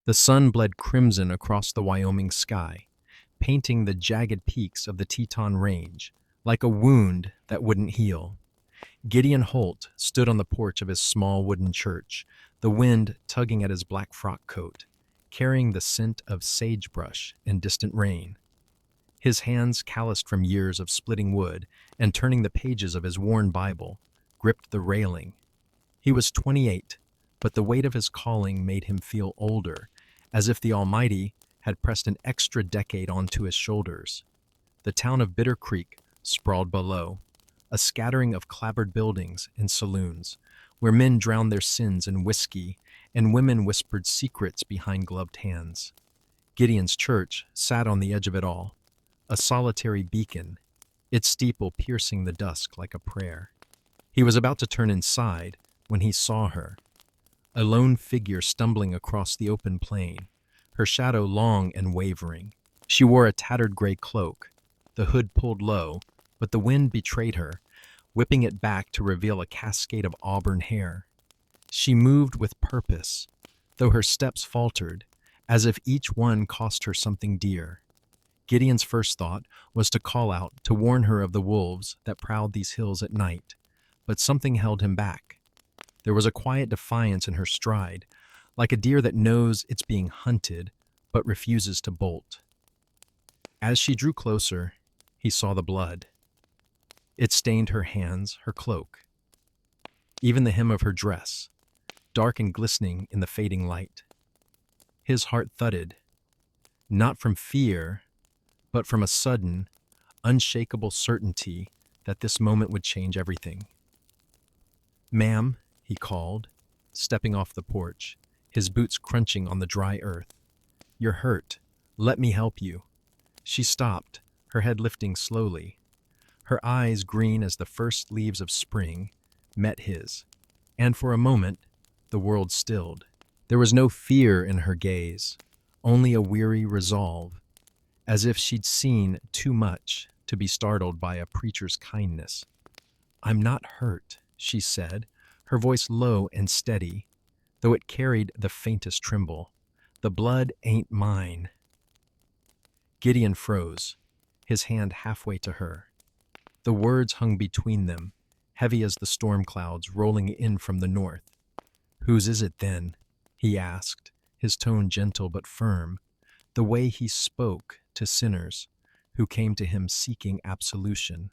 The sun bled crimson across the Wyoming sky, painting the jagged peaks of the Teton Range like a wound that wouldn't heal. Gideon Holt stood on the porch of his small wooden church, the wind tugging at his black frock coat, carrying the scent of sagebrush and distant rain. His hands, calloused from years of splitting wood and turning the pages of his worn Bible, gripped the railing. He was 28, but the weight of his calling made him feel older, as if the Almighty had pressed an extra decade onto his shoulders. The town of Bitter Creek sprawled below, a scattering of clapboard buildings and saloons, where men drowned their sins in whiskey and women whispered secrets behind gloved hands. Gideon's church sat on the edge of it all, a solitary beacon, its steeple piercing the dusk like a prayer. He was about to turn inside when he saw her, a lone figure stumbling across the open plain, her shadow long and wavering. She wore a tattered gray cloak, the hood pulled low, but the wind betrayed her, whipping it back to reveal a cascade of auburn hair. She moved with purpose, though her steps faltered, as if each one cost her something dear. Gideon's first thought was to call out to warn her of the wolves that prowled these hills at night, but something held him back. There was a quiet defiance in her stride, like a deer that knows it's being hunted but refuses to bolt. As she drew closer, he saw the blood. It stained her hands, her cloak, even the hem of her dress, dark and glistening in the fading light. His heart thudded, not from fear, but from a sudden, unshakable certainty that this moment would change everything. "Ma'am," he called, stepping off the porch, his boots crunching on the dry earth. "You're hurt. Let me help you." She stopped, her head lifting slowly. Her eyes, green as the first leaves of spring, met his, and for a moment, the world stilled. There was no fear in her gaze, only a weary resolve, as if she'd seen too much to be startled by a preacher's kindness. "I'm not hurt," she said, her voice low and steady, though it carried the faintest tremble. "The blood ain't mine." Gideon froze, his hand halfway to her. The words hung between them, heavy as the storm clouds rolling in from the north. "Whose is it then?" he asked, his tone gentle but firm, the way he spoke to sinners who came to him seeking absolution.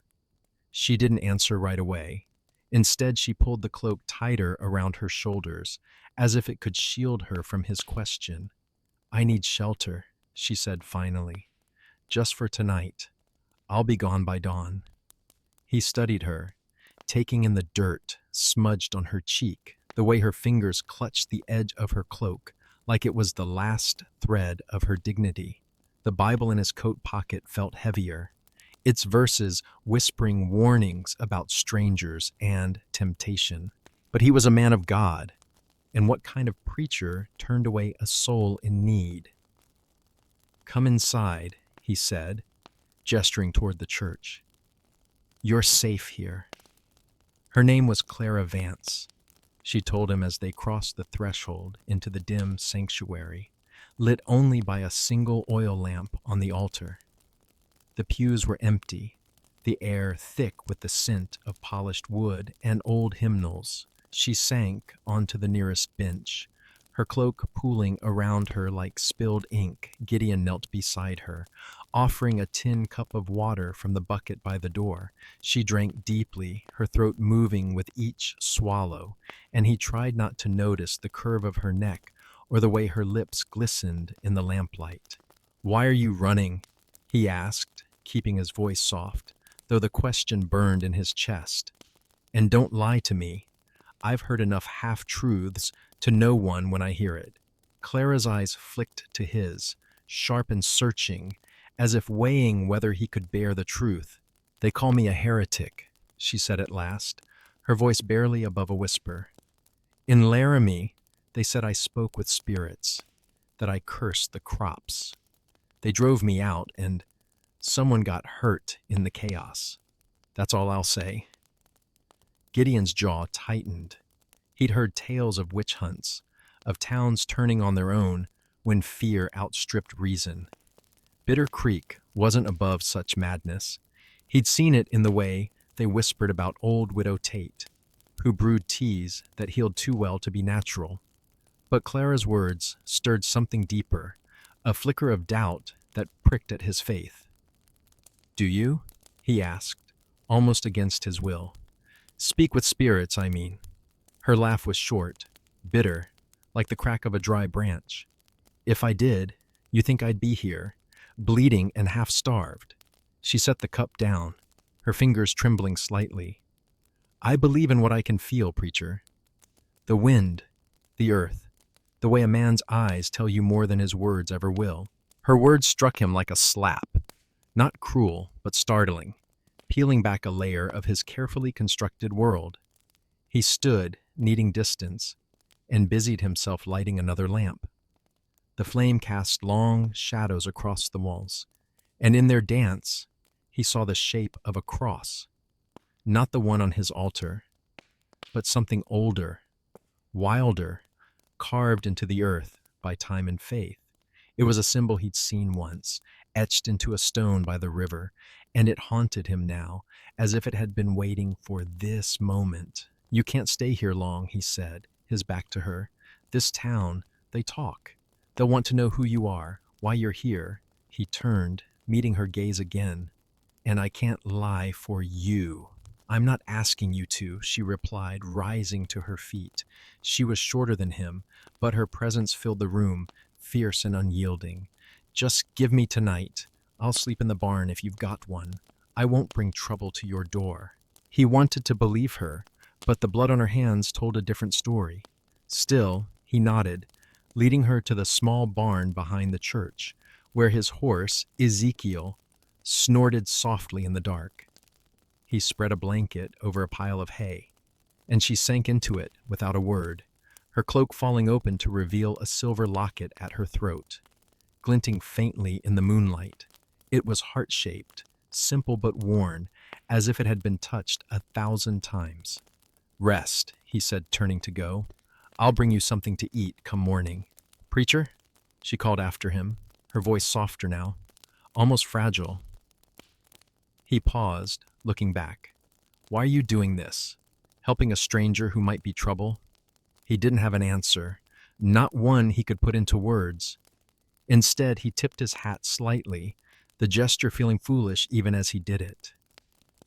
She didn't answer right away. Instead, she pulled the cloak tighter around her shoulders, as if it could shield her from his question. "I need shelter," she said finally. "Just for tonight. I'll be gone by dawn." He studied her, taking in the dirt smudged on her cheek, the way her fingers clutched the edge of her cloak, like it was the last thread of her dignity. The Bible in his coat pocket felt heavier, its verses whispering warnings about strangers and temptation. But he was a man of God, and what kind of preacher turned away a soul in need? "Come inside," he said, gesturing toward the church. "You're safe here." Her name was Clara Vance, she told him as they crossed the threshold into the dim sanctuary, lit only by a single oil lamp on the altar. The pews were empty, the air thick with the scent of polished wood and old hymnals. She sank onto the nearest bench, her cloak pooling around her like spilled ink. Gideon knelt beside her, offering a tin cup of water from the bucket by the door. She drank deeply, her throat moving with each swallow, and he tried not to notice the curve of her neck or the way her lips glistened in the lamplight. "Why are you running?" he asked, keeping his voice soft, though the question burned in his chest. "And don't lie to me. I've heard enough half-truths to know one when I hear it." Clara's eyes flicked to his, sharp and searching, as if weighing whether he could bear the truth. "They call me a heretic," she said at last, her voice barely above a whisper. "In Laramie, they said I spoke with spirits, that I cursed the crops. They drove me out, and someone got hurt in the chaos. That's all I'll say." Gideon's jaw tightened. He'd heard tales of witch hunts, of towns turning on their own when fear outstripped reason. Bitter Creek wasn't above such madness. He'd seen it in the way they whispered about old Widow Tate, who brewed teas that healed too well to be natural. But Clara's words stirred something deeper, a flicker of doubt that pricked at his faith. "Do you?" he asked, almost against his will. "Speak with spirits, I mean." Her laugh was short, bitter, like the crack of a dry branch. "If I did, you think I'd be here, bleeding and half-starved?" She set the cup down, her fingers trembling slightly. "I believe in what I can feel, preacher. The wind, the earth, the way a man's eyes tell you more than his words ever will." Her words struck him like a slap, not cruel, but startling, peeling back a layer of his carefully constructed world. He stood, needing distance, and busied himself lighting another lamp. The flame cast long shadows across the walls, and in their dance, he saw the shape of a cross. Not the one on his altar, but something older, wilder, carved into the earth by time and faith. It was a symbol he'd seen once, etched into a stone by the river, and it haunted him now, as if it had been waiting for this moment. "You can't stay here long," he said, his back to her. "This town, they talk. They'll want to know who you are, why you're here." He turned, meeting her gaze again. "And I can't lie for you." "I'm not asking you to," she replied, rising to her feet. She was shorter than him, but her presence filled the room, fierce and unyielding. "Just give me tonight. I'll sleep in the barn if you've got one. I won't bring trouble to your door." He wanted to believe her, but the blood on her hands told a different story. Still, he nodded, leading her to the small barn behind the church, where his horse, Ezekiel, snorted softly in the dark. He spread a blanket over a pile of hay, and she sank into it without a word, her cloak falling open to reveal a silver locket at her throat, glinting faintly in the moonlight. It was heart-shaped, simple but worn, as if it had been touched 1,000 times. "Rest," he said, turning to go. "I'll bring you something to eat come morning." "Preacher?" she called after him, her voice softer now, almost fragile. He paused, looking back. "Why are you doing this? Helping a stranger who might be trouble?" He didn't have an answer, not one he could put into words. Instead, he tipped his hat slightly, the gesture feeling foolish even as he did it.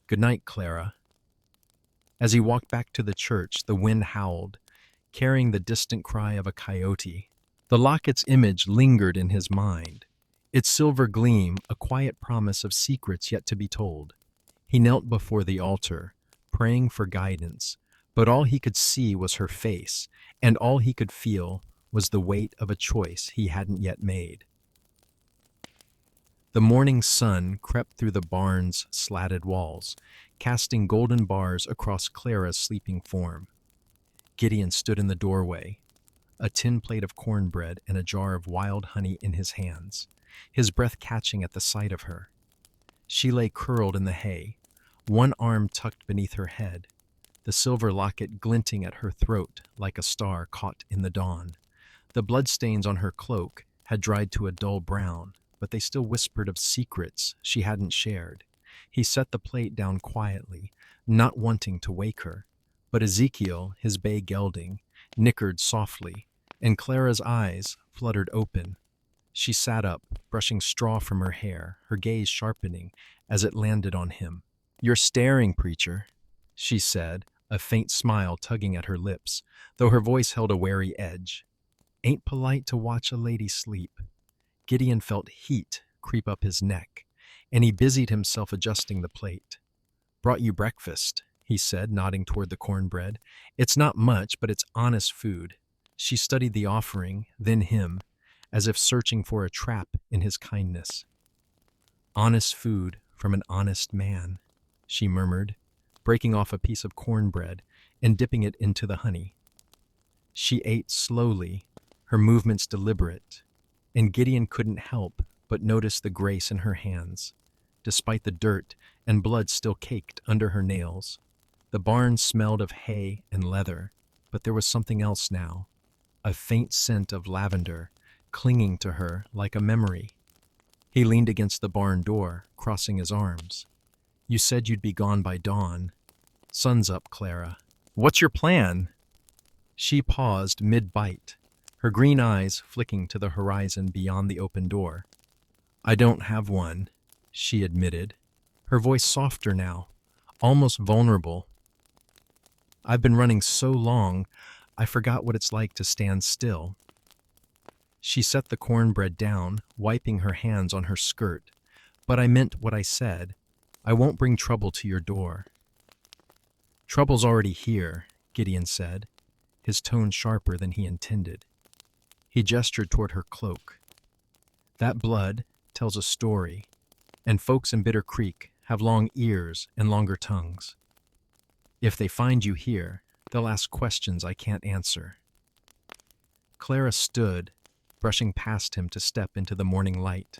"Good night, Clara." As he walked back to the church, the wind howled, carrying the distant cry of a coyote. The locket's image lingered in his mind, its silver gleam a quiet promise of secrets yet to be told. He knelt before the altar, praying for guidance, but all he could see was her face, and all he could feel was the weight of a choice he hadn't yet made. The morning sun crept through the barn's slatted walls, casting golden bars across Clara's sleeping form. Gideon stood in the doorway, a tin plate of cornbread and a jar of wild honey in his hands, his breath catching at the sight of her. She lay curled in the hay, one arm tucked beneath her head, the silver locket glinting at her throat like a star caught in the dawn. The bloodstains on her cloak had dried to a dull brown, but they still whispered of secrets she hadn't shared. He set the plate down quietly, not wanting to wake her, but Ezekiel, his bay gelding, nickered softly, and Clara's eyes fluttered open. She sat up, brushing straw from her hair, her gaze sharpening as it landed on him. "You're staring, preacher," she said, a faint smile tugging at her lips, though her voice held a wary edge. "Ain't polite to watch a lady sleep." Gideon felt heat creep up his neck, and he busied himself adjusting the plate. "Brought you breakfast," he said, nodding toward the cornbread. "It's not much, but it's honest food." She studied the offering, then him, as if searching for a trap in his kindness. "Honest food from an honest man," she murmured, breaking off a piece of cornbread and dipping it into the honey. She ate slowly, her movements deliberate, and Gideon couldn't help but notice the grace in her hands, despite the dirt and blood still caked under her nails. The barn smelled of hay and leather, but there was something else now, a faint scent of lavender, clinging to her like a memory. He leaned against the barn door, crossing his arms. You said you'd be gone by dawn. Sun's up, Clara. What's your plan? She paused mid-bite, her green eyes flicking to the horizon beyond the open door. I don't have one, she admitted, her voice softer now, almost vulnerable. I've been running so long, I forgot what it's like to stand still. She set the cornbread down, wiping her hands on her skirt. But I meant what I said. I won't bring trouble to your door. Trouble's already here, Gideon said, his tone sharper than he intended. He gestured toward her cloak. That blood tells a story, and folks in Bitter Creek have long ears and longer tongues. If they find you here, they'll ask questions I can't answer. Clara stood, brushing past him to step into the morning light.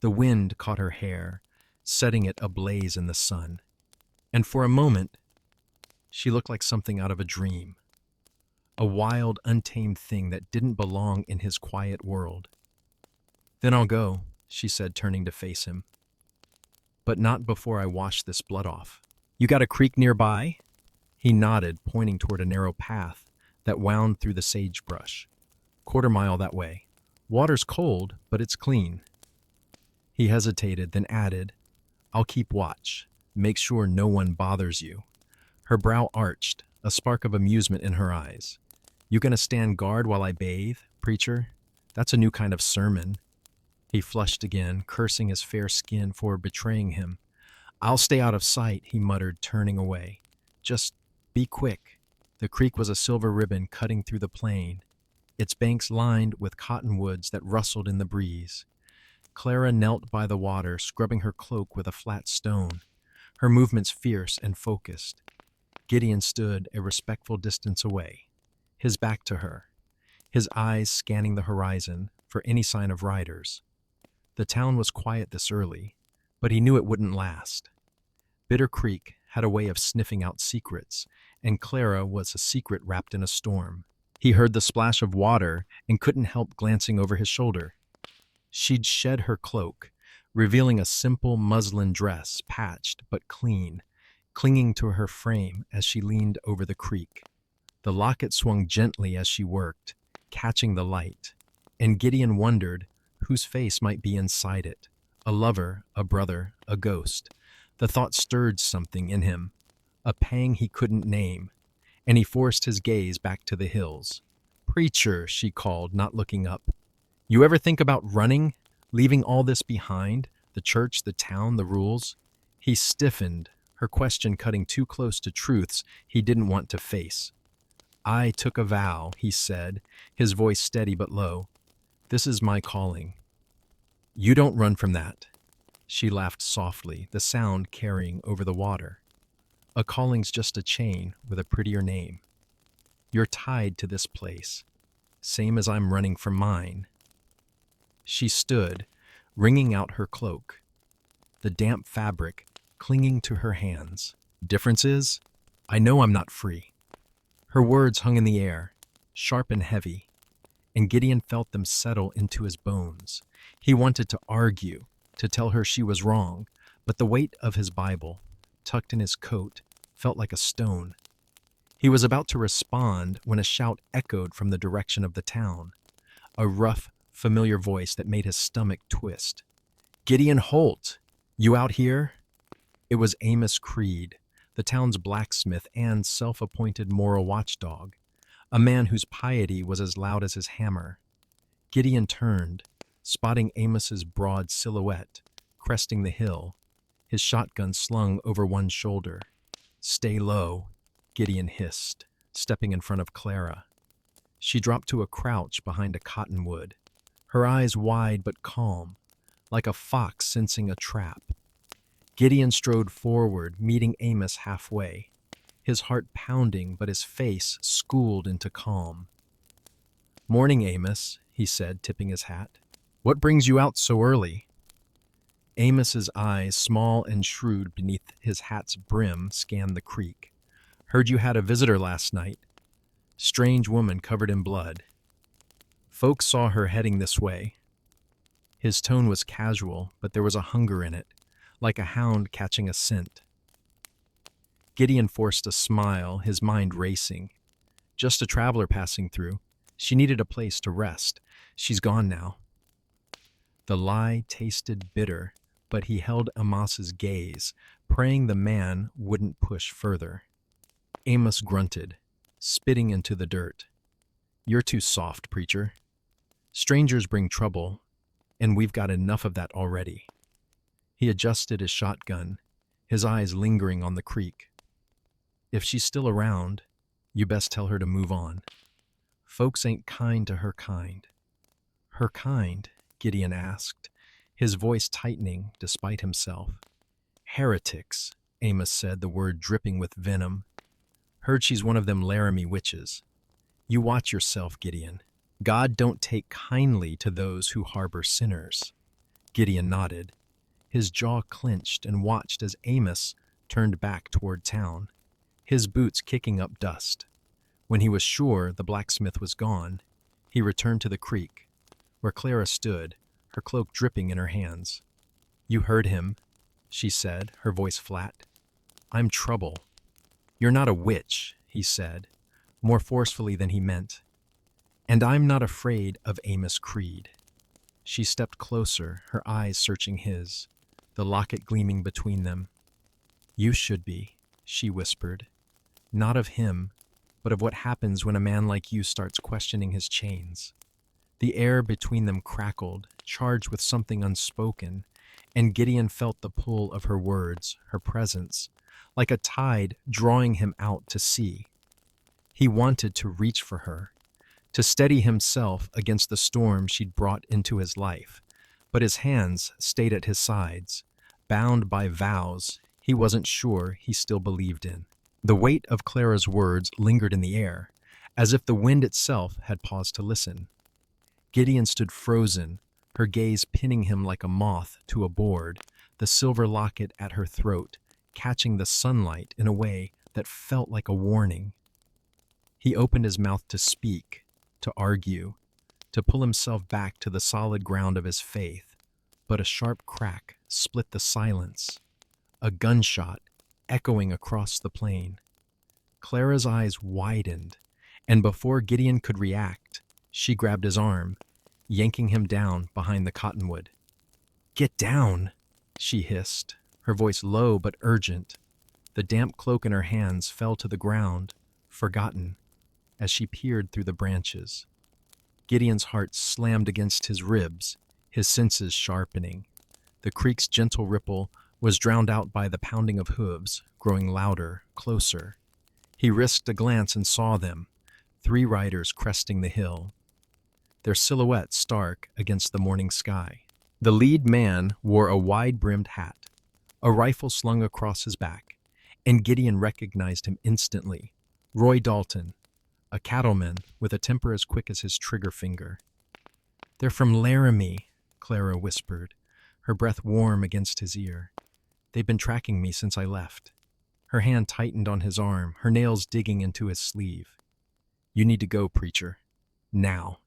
The wind caught her hair, setting it ablaze in the sun. And for a moment, she looked like something out of a dream. A wild, untamed thing that didn't belong in his quiet world. Then I'll go, she said, turning to face him. But not before I wash this blood off. You got a creek nearby? He nodded, pointing toward a narrow path that wound through the sagebrush. Quarter-mile that way. Water's cold, but it's clean. He hesitated, then added, I'll keep watch. Make sure no one bothers you. Her brow arched, a spark of amusement in her eyes. You gonna stand guard while I bathe, preacher? That's a new kind of sermon. He flushed again, cursing his fair skin for betraying him. I'll stay out of sight, he muttered, turning away. Just be quick. The creek was a silver ribbon cutting through the plain, its banks lined with cottonwoods that rustled in the breeze. Clara knelt by the water, scrubbing her cloak with a flat stone, her movements fierce and focused. Gideon stood a respectful distance away, his back to her, his eyes scanning the horizon for any sign of riders. The town was quiet this early, but he knew it wouldn't last. Bitter Creek had a way of sniffing out secrets, and Clara was a secret wrapped in a storm. He heard the splash of water and couldn't help glancing over his shoulder. She'd shed her cloak, revealing a simple muslin dress, patched but clean, clinging to her frame as she leaned over the creek. The locket swung gently as she worked, catching the light, and Gideon wondered whose face might be inside it. A lover, a brother, a ghost. The thought stirred something in him, a pang he couldn't name, and he forced his gaze back to the hills. Preacher, she called, not looking up. You ever think about running, leaving all this behind, the church, the town, the rules? He stiffened, her question cutting too close to truths he didn't want to face. I took a vow, he said, his voice steady but low. This is my calling. You don't run from that. She laughed softly, the sound carrying over the water. A calling's just a chain with a prettier name. You're tied to this place, same as I'm running from mine. She stood, wringing out her cloak, the damp fabric clinging to her hands. Difference is, I know I'm not free. Her words hung in the air, sharp and heavy, and Gideon felt them settle into his bones. He wanted to argue, to tell her she was wrong, but the weight of his Bible, tucked in his coat, felt like a stone. He was about to respond when a shout echoed from the direction of the town, a rough, familiar voice that made his stomach twist. Gideon Holt, you out here? It was Amos Creed, the town's blacksmith and self-appointed moral watchdog, a man whose piety was as loud as his hammer. Gideon turned, spotting Amos's broad silhouette, cresting the hill, his shotgun slung over one shoulder. Stay low, Gideon hissed, stepping in front of Clara. She dropped to a crouch behind a cottonwood, her eyes wide but calm, like a fox sensing a trap. Gideon strode forward, meeting Amos halfway, his heart pounding but his face schooled into calm. Morning, Amos, he said, tipping his hat. What brings you out so early? Amos's eyes, small and shrewd beneath his hat's brim, scanned the creek. Heard you had a visitor last night. Strange woman covered in blood. Folks saw her heading this way. His tone was casual, but there was a hunger in it, like a hound catching a scent. Gideon forced a smile, his mind racing. Just a traveler passing through. She needed a place to rest. She's gone now. The lie tasted bitter, but he held Amos's gaze, praying the man wouldn't push further. Amos grunted, spitting into the dirt. "You're too soft, preacher. Strangers bring trouble, and we've got enough of that already." He adjusted his shotgun, his eyes lingering on the creek. "If she's still around, you best tell her to move on. Folks ain't kind to her kind." "Her kind?" Gideon asked, his voice tightening despite himself. "Heretics," Amos said, the word dripping with venom. "Heard she's one of them Laramie witches. You watch yourself, Gideon. God don't take kindly to those who harbor sinners." Gideon nodded. His jaw clenched and watched as Amos turned back toward town, his boots kicking up dust. When he was sure the blacksmith was gone, he returned to the creek, where Clara stood, her cloak dripping in her hands. "You heard him," she said, her voice flat. "I'm trouble." "You're not a witch," he said, more forcefully than he meant. "And I'm not afraid of Amos Creed." She stepped closer, her eyes searching his, the locket gleaming between them. "You should be," she whispered. "Not of him, but of what happens when a man like you starts questioning his chains." The air between them crackled, charged with something unspoken, and Gideon felt the pull of her words, her presence, like a tide drawing him out to sea. He wanted to reach for her, to steady himself against the storm she'd brought into his life, but his hands stayed at his sides, bound by vows he wasn't sure he still believed in. The weight of Clara's words lingered in the air, as if the wind itself had paused to listen. Gideon stood frozen, her gaze pinning him like a moth to a board, the silver locket at her throat, catching the sunlight in a way that felt like a warning. He opened his mouth to speak, to argue, to pull himself back to the solid ground of his faith, but a sharp crack split the silence, a gunshot echoing across the plain. Clara's eyes widened, and before Gideon could react, she grabbed his arm, yanking him down behind the cottonwood. "Get down," she hissed, her voice low but urgent. The damp cloak in her hands fell to the ground, forgotten, as she peered through the branches. Gideon's heart slammed against his ribs, his senses sharpening. The creek's gentle ripple was drowned out by the pounding of hooves, growing louder, closer. He risked a glance and saw them, 3 riders cresting the hill, their silhouettes stark against the morning sky. The lead man wore a wide-brimmed hat, a rifle slung across his back, and Gideon recognized him instantly. Roy Dalton, a cattleman with a temper as quick as his trigger finger. "They're from Laramie," Clara whispered, her breath warm against his ear. "They've been tracking me since I left." Her hand tightened on his arm, her nails digging into his sleeve. "You need to go, preacher. Now."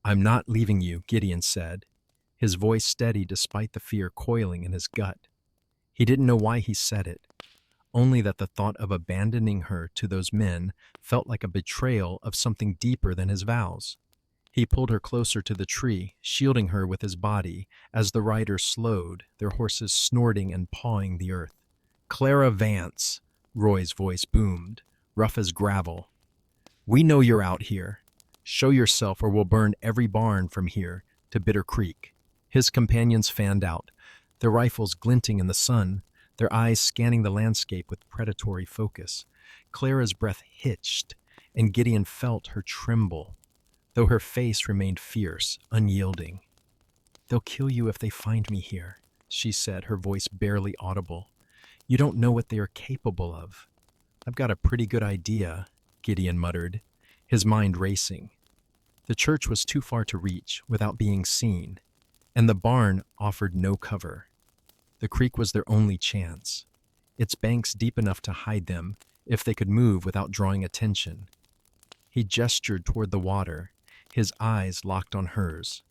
"I'm not leaving you," Gideon said, his voice steady despite the fear coiling in his gut. He didn't know why he said it, only that the thought of abandoning her to those men felt like a betrayal of something deeper than his vows. He pulled her closer to the tree, shielding her with his body as the riders slowed, their horses snorting and pawing the earth. "Clara Vance," Roy's voice boomed, rough as gravel. "We know you're out here. Show yourself or we'll burn every barn from here to Bitter Creek." His companions fanned out, their rifles glinting in the sun, their eyes scanning the landscape with predatory focus. Clara's breath hitched, and Gideon felt her tremble, though her face remained fierce, unyielding. "They'll kill you if they find me here," she said, her voice barely audible. "You don't know what they are capable of." "I've got a pretty good idea," Gideon muttered, his mind racing. The church was too far to reach without being seen, and the barn offered no cover. The creek was their only chance, its banks deep enough to hide them if they could move without drawing attention. He gestured toward the water, his eyes locked on hers.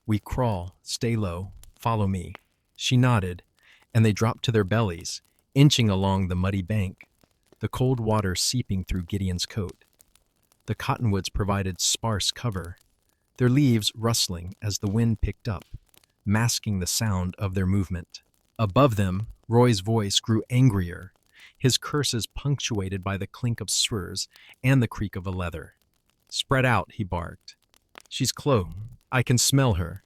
"We crawl, stay low, follow me." She nodded, and they dropped to their bellies, inching along the muddy bank, the cold water seeping through Gideon's coat. The cottonwoods provided sparse cover, their leaves rustling as the wind picked up, masking the sound of their movement. Above them, Roy's voice grew angrier, his curses punctuated by the clink of spurs and the creak of a leather. "Spread out," he barked. "She's close. I can smell her."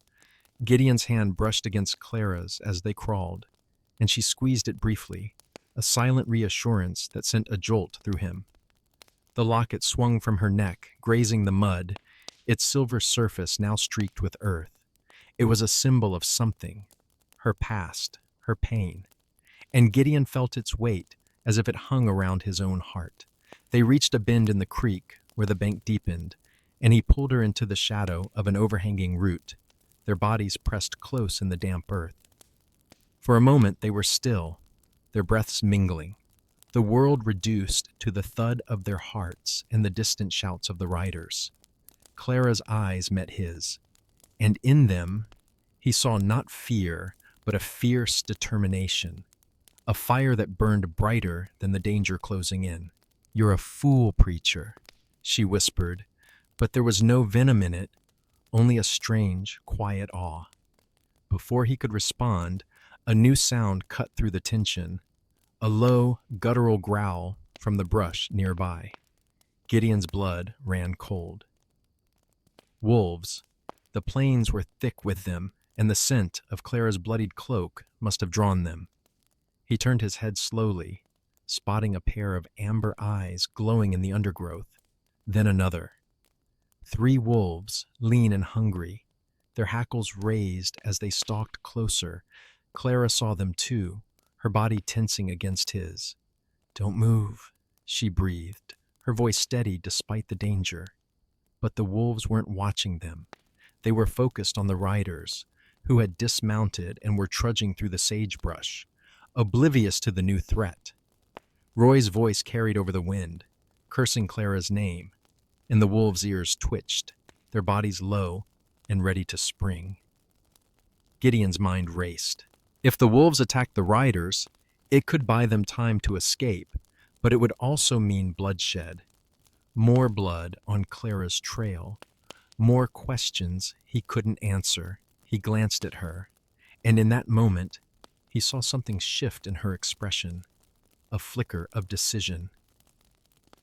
Gideon's hand brushed against Clara's as they crawled, and she squeezed it briefly, a silent reassurance that sent a jolt through him. The locket swung from her neck, grazing the mud, its silver surface now streaked with earth. It was a symbol of something, her past, her pain, and Gideon felt its weight as if it hung around his own heart. They reached a bend in the creek where the bank deepened, and he pulled her into the shadow of an overhanging root, their bodies pressed close in the damp earth. For a moment they were still, their breaths mingling, the world reduced to the thud of their hearts and the distant shouts of the riders. Clara's eyes met his, and in them he saw not fear, but a fierce determination, a fire that burned brighter than the danger closing in. "You're a fool, preacher," she whispered, but there was no venom in it, only a strange, quiet awe. Before he could respond, a new sound cut through the tension, a low, guttural growl from the brush nearby. Gideon's blood ran cold. Wolves. The plains were thick with them, and the scent of Clara's bloodied cloak must have drawn them. He turned his head slowly, spotting a pair of amber eyes glowing in the undergrowth, then another. 3 wolves, lean and hungry, their hackles raised as they stalked closer. Clara saw them too, her body tensing against his. "Don't move," she breathed, her voice steady despite the danger. But the wolves weren't watching them. They were focused on the riders, who had dismounted and were trudging through the sagebrush, oblivious to the new threat. Roy's voice carried over the wind, cursing Clara's name, and the wolves' ears twitched, their bodies low and ready to spring. Gideon's mind raced. If the wolves attacked the riders, it could buy them time to escape, but it would also mean bloodshed. More blood on Clara's trail, more questions he couldn't answer. He glanced at her, and in that moment, he saw something shift in her expression, a flicker of decision.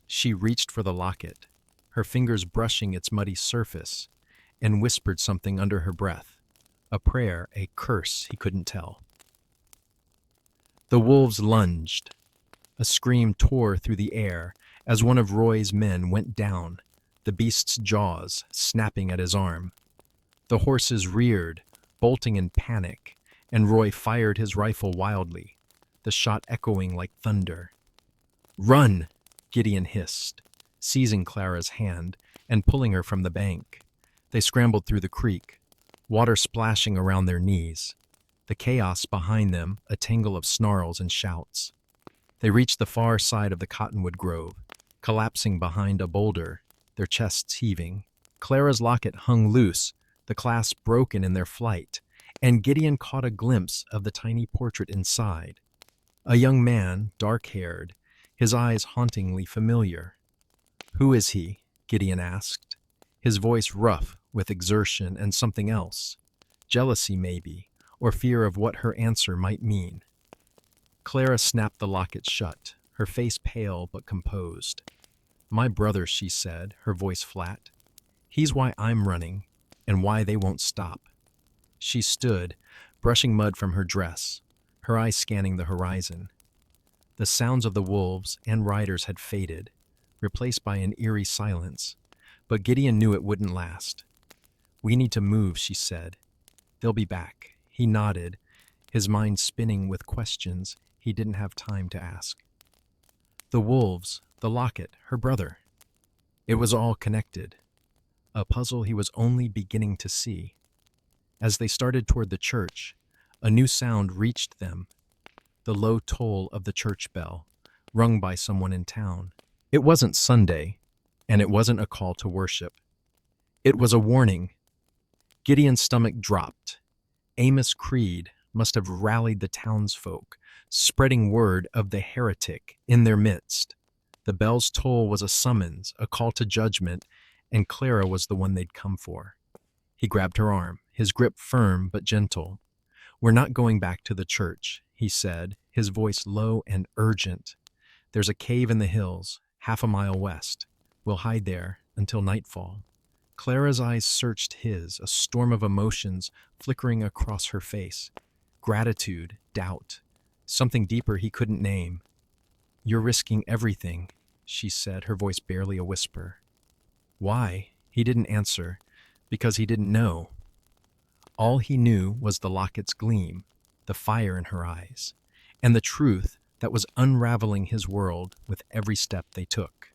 She reached for the locket, her fingers brushing its muddy surface, and whispered something under her breath, a prayer, a curse he couldn't tell. The wolves lunged. A scream tore through the air as one of Roy's men went down, the beast's jaws snapping at his arm. The horses reared, bolting in panic, and Roy fired his rifle wildly, the shot echoing like thunder. "Run!" Gideon hissed, seizing Clara's hand and pulling her from the bank. They scrambled through the creek, water splashing around their knees, the chaos behind them a tangle of snarls and shouts. They reached the far side of the cottonwood grove, collapsing behind a boulder, their chests heaving. Clara's locket hung loose, the clasp broken in their flight, and Gideon caught a glimpse of the tiny portrait inside. A young man, dark-haired, his eyes hauntingly familiar. "Who is he?" Gideon asked, his voice rough with exertion and something else. Jealousy, maybe, or fear of what her answer might mean. Clara snapped the locket shut, her face pale but composed. "My brother," she said, her voice flat. "He's why I'm running, and why they won't stop." She stood, brushing mud from her dress, her eyes scanning the horizon. The sounds of the wolves and riders had faded, replaced by an eerie silence, but Gideon knew it wouldn't last. "We need to move," she said. "They'll be back." He nodded, his mind spinning with questions he didn't have time to ask. The wolves, the locket, her brother. It was all connected, a puzzle he was only beginning to see. As they started toward the church, a new sound reached them, the low toll of the church bell, rung by someone in town. It wasn't Sunday, and it wasn't a call to worship. It was a warning. Gideon's stomach dropped. Amos Creed must have rallied the townsfolk, spreading word of the heretic in their midst. The bell's toll was a summons, a call to judgment, and Clara was the one they'd come for. He grabbed her arm, his grip firm but gentle. "We're not going back to the church," he said, his voice low and urgent. "There's a cave in the hills, half a mile west. We'll hide there until nightfall." Clara's eyes searched his, a storm of emotions flickering across her face. Gratitude, doubt, something deeper he couldn't name. "You're risking everything," she said, her voice barely a whisper. Why? He didn't answer, because he didn't know. All he knew was the Locket's gleam, the fire in her eyes, and the truth that was unraveling his world with every step they took.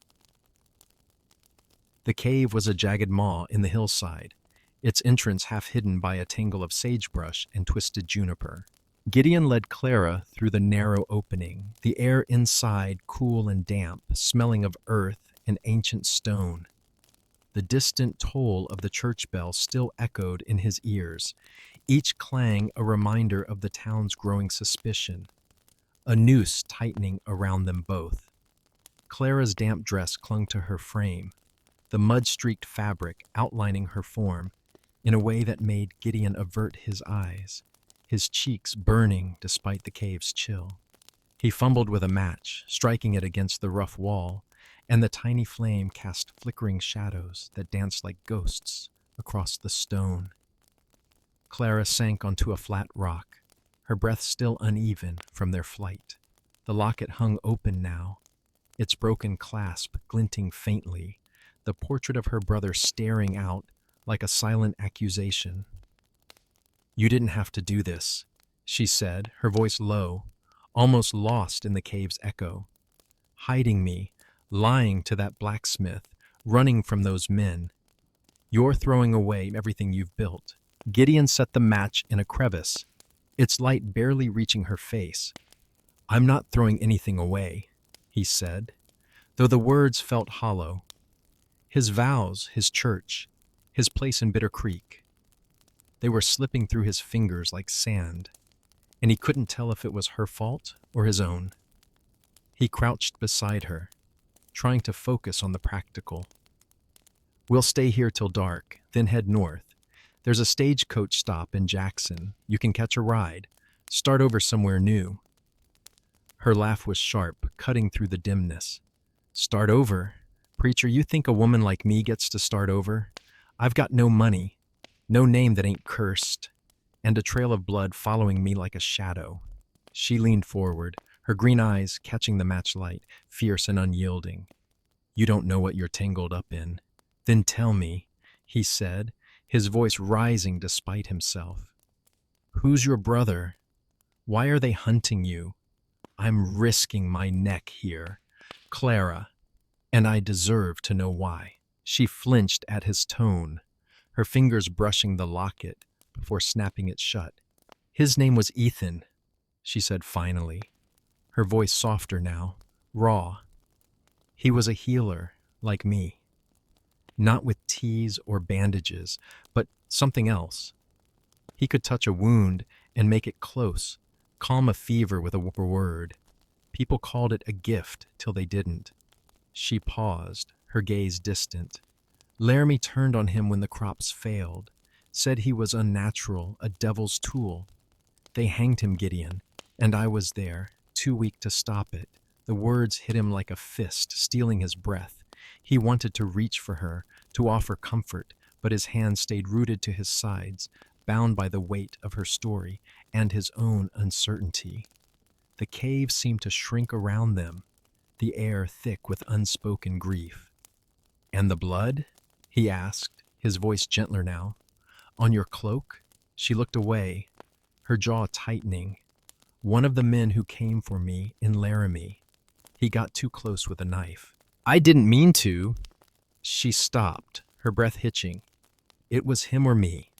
The cave was a jagged maw in the hillside, its entrance half hidden by a tangle of sagebrush and twisted juniper. Gideon led Clara through the narrow opening, the air inside cool and damp, smelling of earth and ancient stone. The distant toll of the church bell still echoed in his ears, each clang a reminder of the town's growing suspicion, a noose tightening around them both. Clara's damp dress clung to her frame, the mud-streaked fabric outlining her form in a way that made Gideon avert his eyes, his cheeks burning despite the cave's chill. He fumbled with a match, striking it against the rough wall, and the tiny flame cast flickering shadows that danced like ghosts across the stone. Clara sank onto a flat rock, her breath still uneven from their flight. The locket hung open now, its broken clasp glinting faintly, the portrait of her brother staring out like a silent accusation. "You didn't have to do this," she said, her voice low, almost lost in the cave's echo. "Hiding me, lying to that blacksmith, running from those men. You're throwing away everything you've built." Gideon set the match in a crevice, its light barely reaching her face. "I'm not throwing anything away," he said, though the words felt hollow. His vows, his church, his place in Bitter Creek. They were slipping through his fingers like sand, and he couldn't tell if it was her fault or his own. He crouched beside her, trying to focus on the practical. "We'll stay here till dark, then head north. There's a stagecoach stop in Jackson. You can catch a ride, start over somewhere new." Her laugh was sharp, cutting through the dimness. "Start over? Preacher, you think a woman like me gets to start over? I've got no money, no name that ain't cursed, and a trail of blood following me like a shadow." She leaned forward, her green eyes catching the matchlight, fierce and unyielding. "You don't know what you're tangled up in." "Then tell me," he said, his voice rising despite himself. "Who's your brother? Why are they hunting you? I'm risking my neck here, Clara, and I deserve to know why." She flinched at his tone, her fingers brushing the locket before snapping it shut. "His name was Ethan," she said finally, her voice softer now, raw. "He was a healer, like me. Not with teas or bandages, but something else. He could touch a wound and make it close, calm a fever with a word. People called it a gift till they didn't." She paused, her gaze distant. "Laramie turned on him when the crops failed, said he was unnatural, a devil's tool. They hanged him, Gideon, and I was there, too weak to stop it." The words hit him like a fist, stealing his breath. He wanted to reach for her, to offer comfort, but his hands stayed rooted to his sides, bound by the weight of her story and his own uncertainty. The cave seemed to shrink around them, the air thick with unspoken grief. "And the blood?" he asked, his voice gentler now. "On your cloak?" She looked away, her jaw tightening. "One of the men who came for me in Laramie. He got too close with a knife." "I didn't mean to." She stopped, her breath hitching. It was him or me.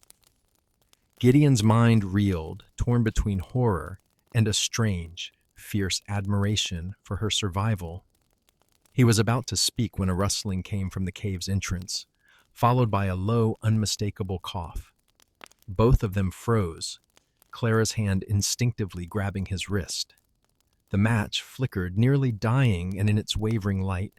Gideon's mind reeled, torn between horror and a strange, fierce admiration for her survival. He was about to speak when a rustling came from the cave's entrance. followed by a low, unmistakable cough. Both of them froze, Clara's hand instinctively grabbing his wrist. The match flickered, nearly dying, and in its wavering light,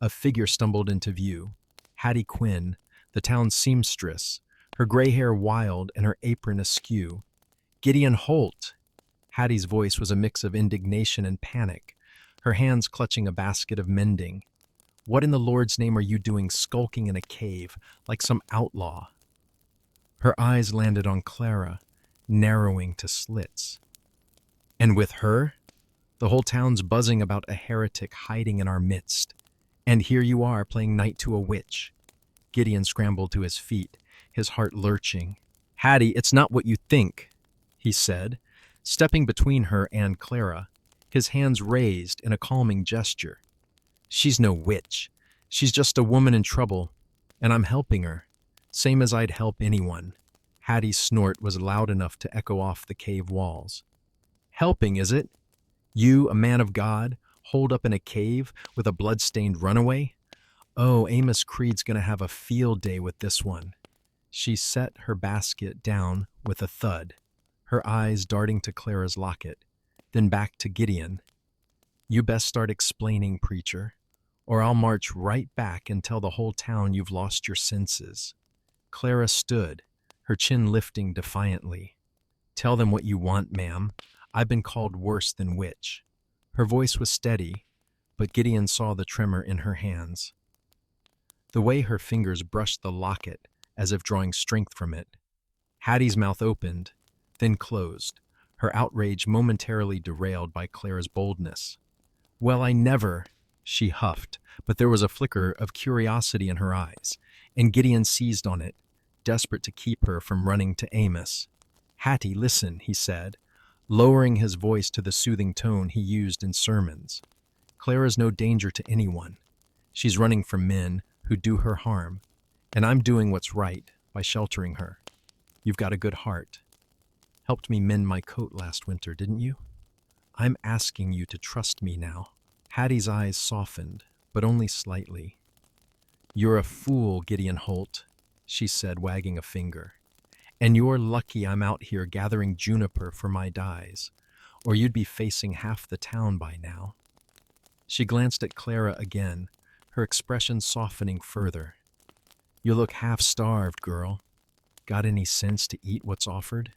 a figure stumbled into view. Hattie Quinn, the town's seamstress, her gray hair wild and her apron askew. Gideon Holt! Hattie's voice was a mix of indignation and panic, her hands clutching a basket of mending. What in the Lord's name are you doing skulking in a cave like some outlaw? Her eyes landed on Clara, narrowing to slits. And with her? The whole town's buzzing about a heretic hiding in our midst. And here you are playing knight to a witch. Gideon scrambled to his feet, his heart lurching. Hattie, it's not what you think, he said, stepping between her and Clara, his hands raised in a calming gesture. She's no witch. She's just a woman in trouble, and I'm helping her, same as I'd help anyone. Hattie's snort was loud enough to echo off the cave walls. Helping, is it? You, a man of God, holed up in a cave with a blood-stained runaway? Oh, Amos Creed's gonna have a field day with this one. She set her basket down with a thud, her eyes darting to Clara's locket, then back to Gideon. You best start explaining, preacher, or I'll march right back and tell the whole town you've lost your senses. Clara stood, her chin lifting defiantly. Tell them what you want, ma'am. I've been called worse than witch. Her voice was steady, but Gideon saw the tremor in her hands. The way her fingers brushed the locket, as if drawing strength from it. Hattie's mouth opened, then closed, her outrage momentarily derailed by Clara's boldness. Well, I never, she huffed, but there was a flicker of curiosity in her eyes, and Gideon seized on it, desperate to keep her from running to Amos. Hattie, listen, he said, lowering his voice to the soothing tone he used in sermons. Clara's no danger to anyone. She's running from men who do her harm, and I'm doing what's right by sheltering her. You've got a good heart. Helped me mend my coat last winter, didn't you? I'm asking you to trust me now. Hattie's eyes softened, but only slightly. You're a fool, Gideon Holt, she said, wagging a finger. And you're lucky I'm out here gathering juniper for my dyes, or you'd be facing half the town by now. She glanced at Clara again, her expression softening further. You look half-starved, girl. Got any sense to eat what's offered?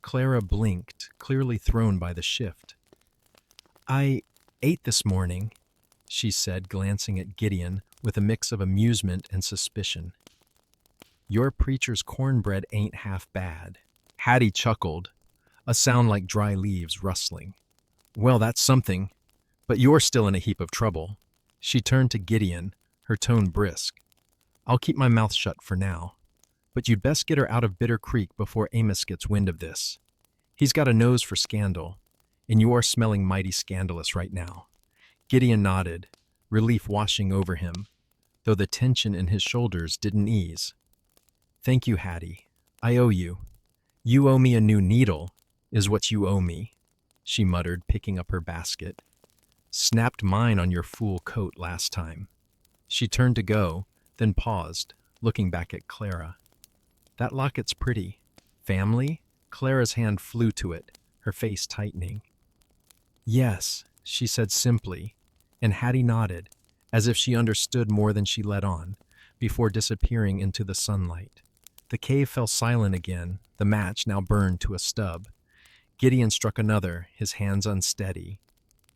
Clara blinked, clearly thrown by the shift. I ate this morning, she said, glancing at Gideon with a mix of amusement and suspicion. Your preacher's cornbread ain't half bad. Hattie chuckled, a sound like dry leaves rustling. Well, that's something, but you're still in a heap of trouble. She turned to Gideon, her tone brisk. I'll keep my mouth shut for now, but you'd best get her out of Bitter Creek before Amos gets wind of this. He's got a nose for scandal, and you are smelling mighty scandalous right now. Gideon nodded, relief washing over him, though the tension in his shoulders didn't ease. Thank you, Hattie. I owe you. You owe me a new needle, is what you owe me, she muttered, picking up her basket. Snapped mine on your fool coat last time. She turned to go, then paused, looking back at Clara. That locket's pretty. Family? Clara's hand flew to it, her face tightening. Yes, she said simply, and Hattie nodded, as if she understood more than she let on, before disappearing into the sunlight. The cave fell silent again, the match now burned to a stub. Gideon struck another, his hands unsteady.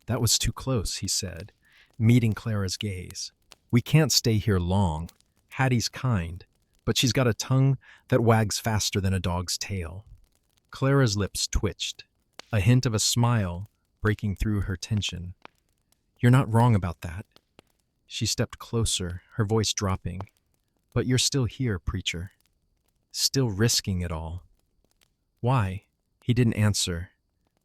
That was too close, he said, meeting Clara's gaze. We can't stay here long. Hattie's kind, but she's got a tongue that wags faster than a dog's tail. Clara's lips twitched, a hint of a smile breaking through her tension. You're not wrong about that. She stepped closer, her voice dropping. But you're still here, preacher. Still risking it all. Why? He didn't answer.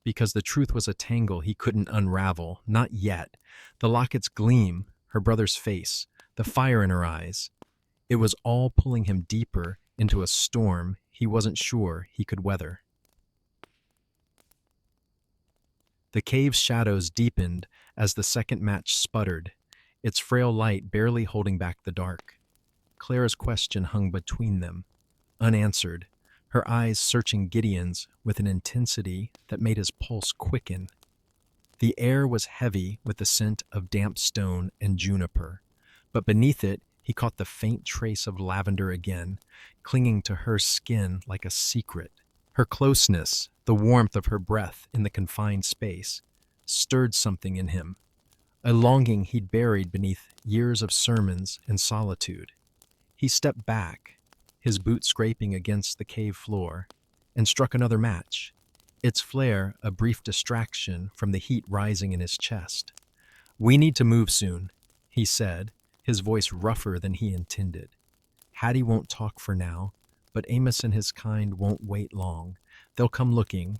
Because the truth was a tangle he couldn't unravel, not yet. The locket's gleam, her brother's face, the fire in her eyes. It was all pulling him deeper into a storm he wasn't sure he could weather. The cave's shadows deepened as the second match sputtered, its frail light barely holding back the dark. Clara's question hung between them, unanswered, her eyes searching Gideon's with an intensity that made his pulse quicken. The air was heavy with the scent of damp stone and juniper, but beneath it he caught the faint trace of lavender again, clinging to her skin like a secret. Her closeness, the warmth of her breath in the confined space, stirred something in him, a longing he'd buried beneath years of sermons and solitude. He stepped back, his boot scraping against the cave floor, and struck another match, its flare a brief distraction from the heat rising in his chest. "We need to move soon," he said, his voice rougher than he intended. "Hattie won't talk for now, but Amos and his kind won't wait long. They'll come looking."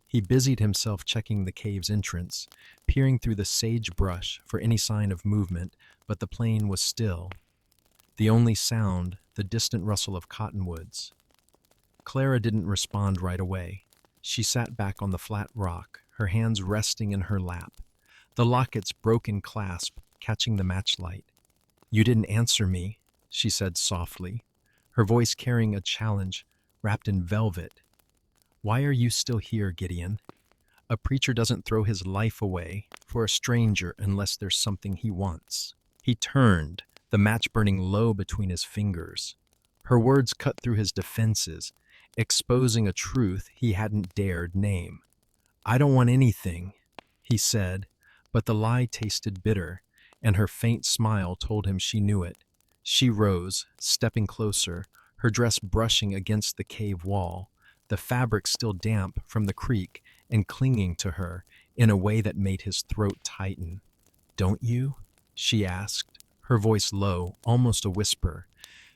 He busied himself checking the cave's entrance, peering through the sagebrush for any sign of movement, but the plain was still. The only sound, the distant rustle of cottonwoods. Clara didn't respond right away. She sat back on the flat rock, her hands resting in her lap, the locket's broken clasp catching the matchlight. "You didn't answer me," she said softly, her voice carrying a challenge wrapped in velvet. "Why are you still here, Gideon? A preacher doesn't throw his life away for a stranger unless there's something he wants." He turned, the match burning low between his fingers. Her words cut through his defenses, exposing a truth he hadn't dared name. "I don't want anything," he said, but the lie tasted bitter, and her faint smile told him she knew it. She rose, stepping closer, her dress brushing against the cave wall, the fabric still damp from the creek and clinging to her in a way that made his throat tighten. "Don't you?" she asked, her voice low, almost a whisper.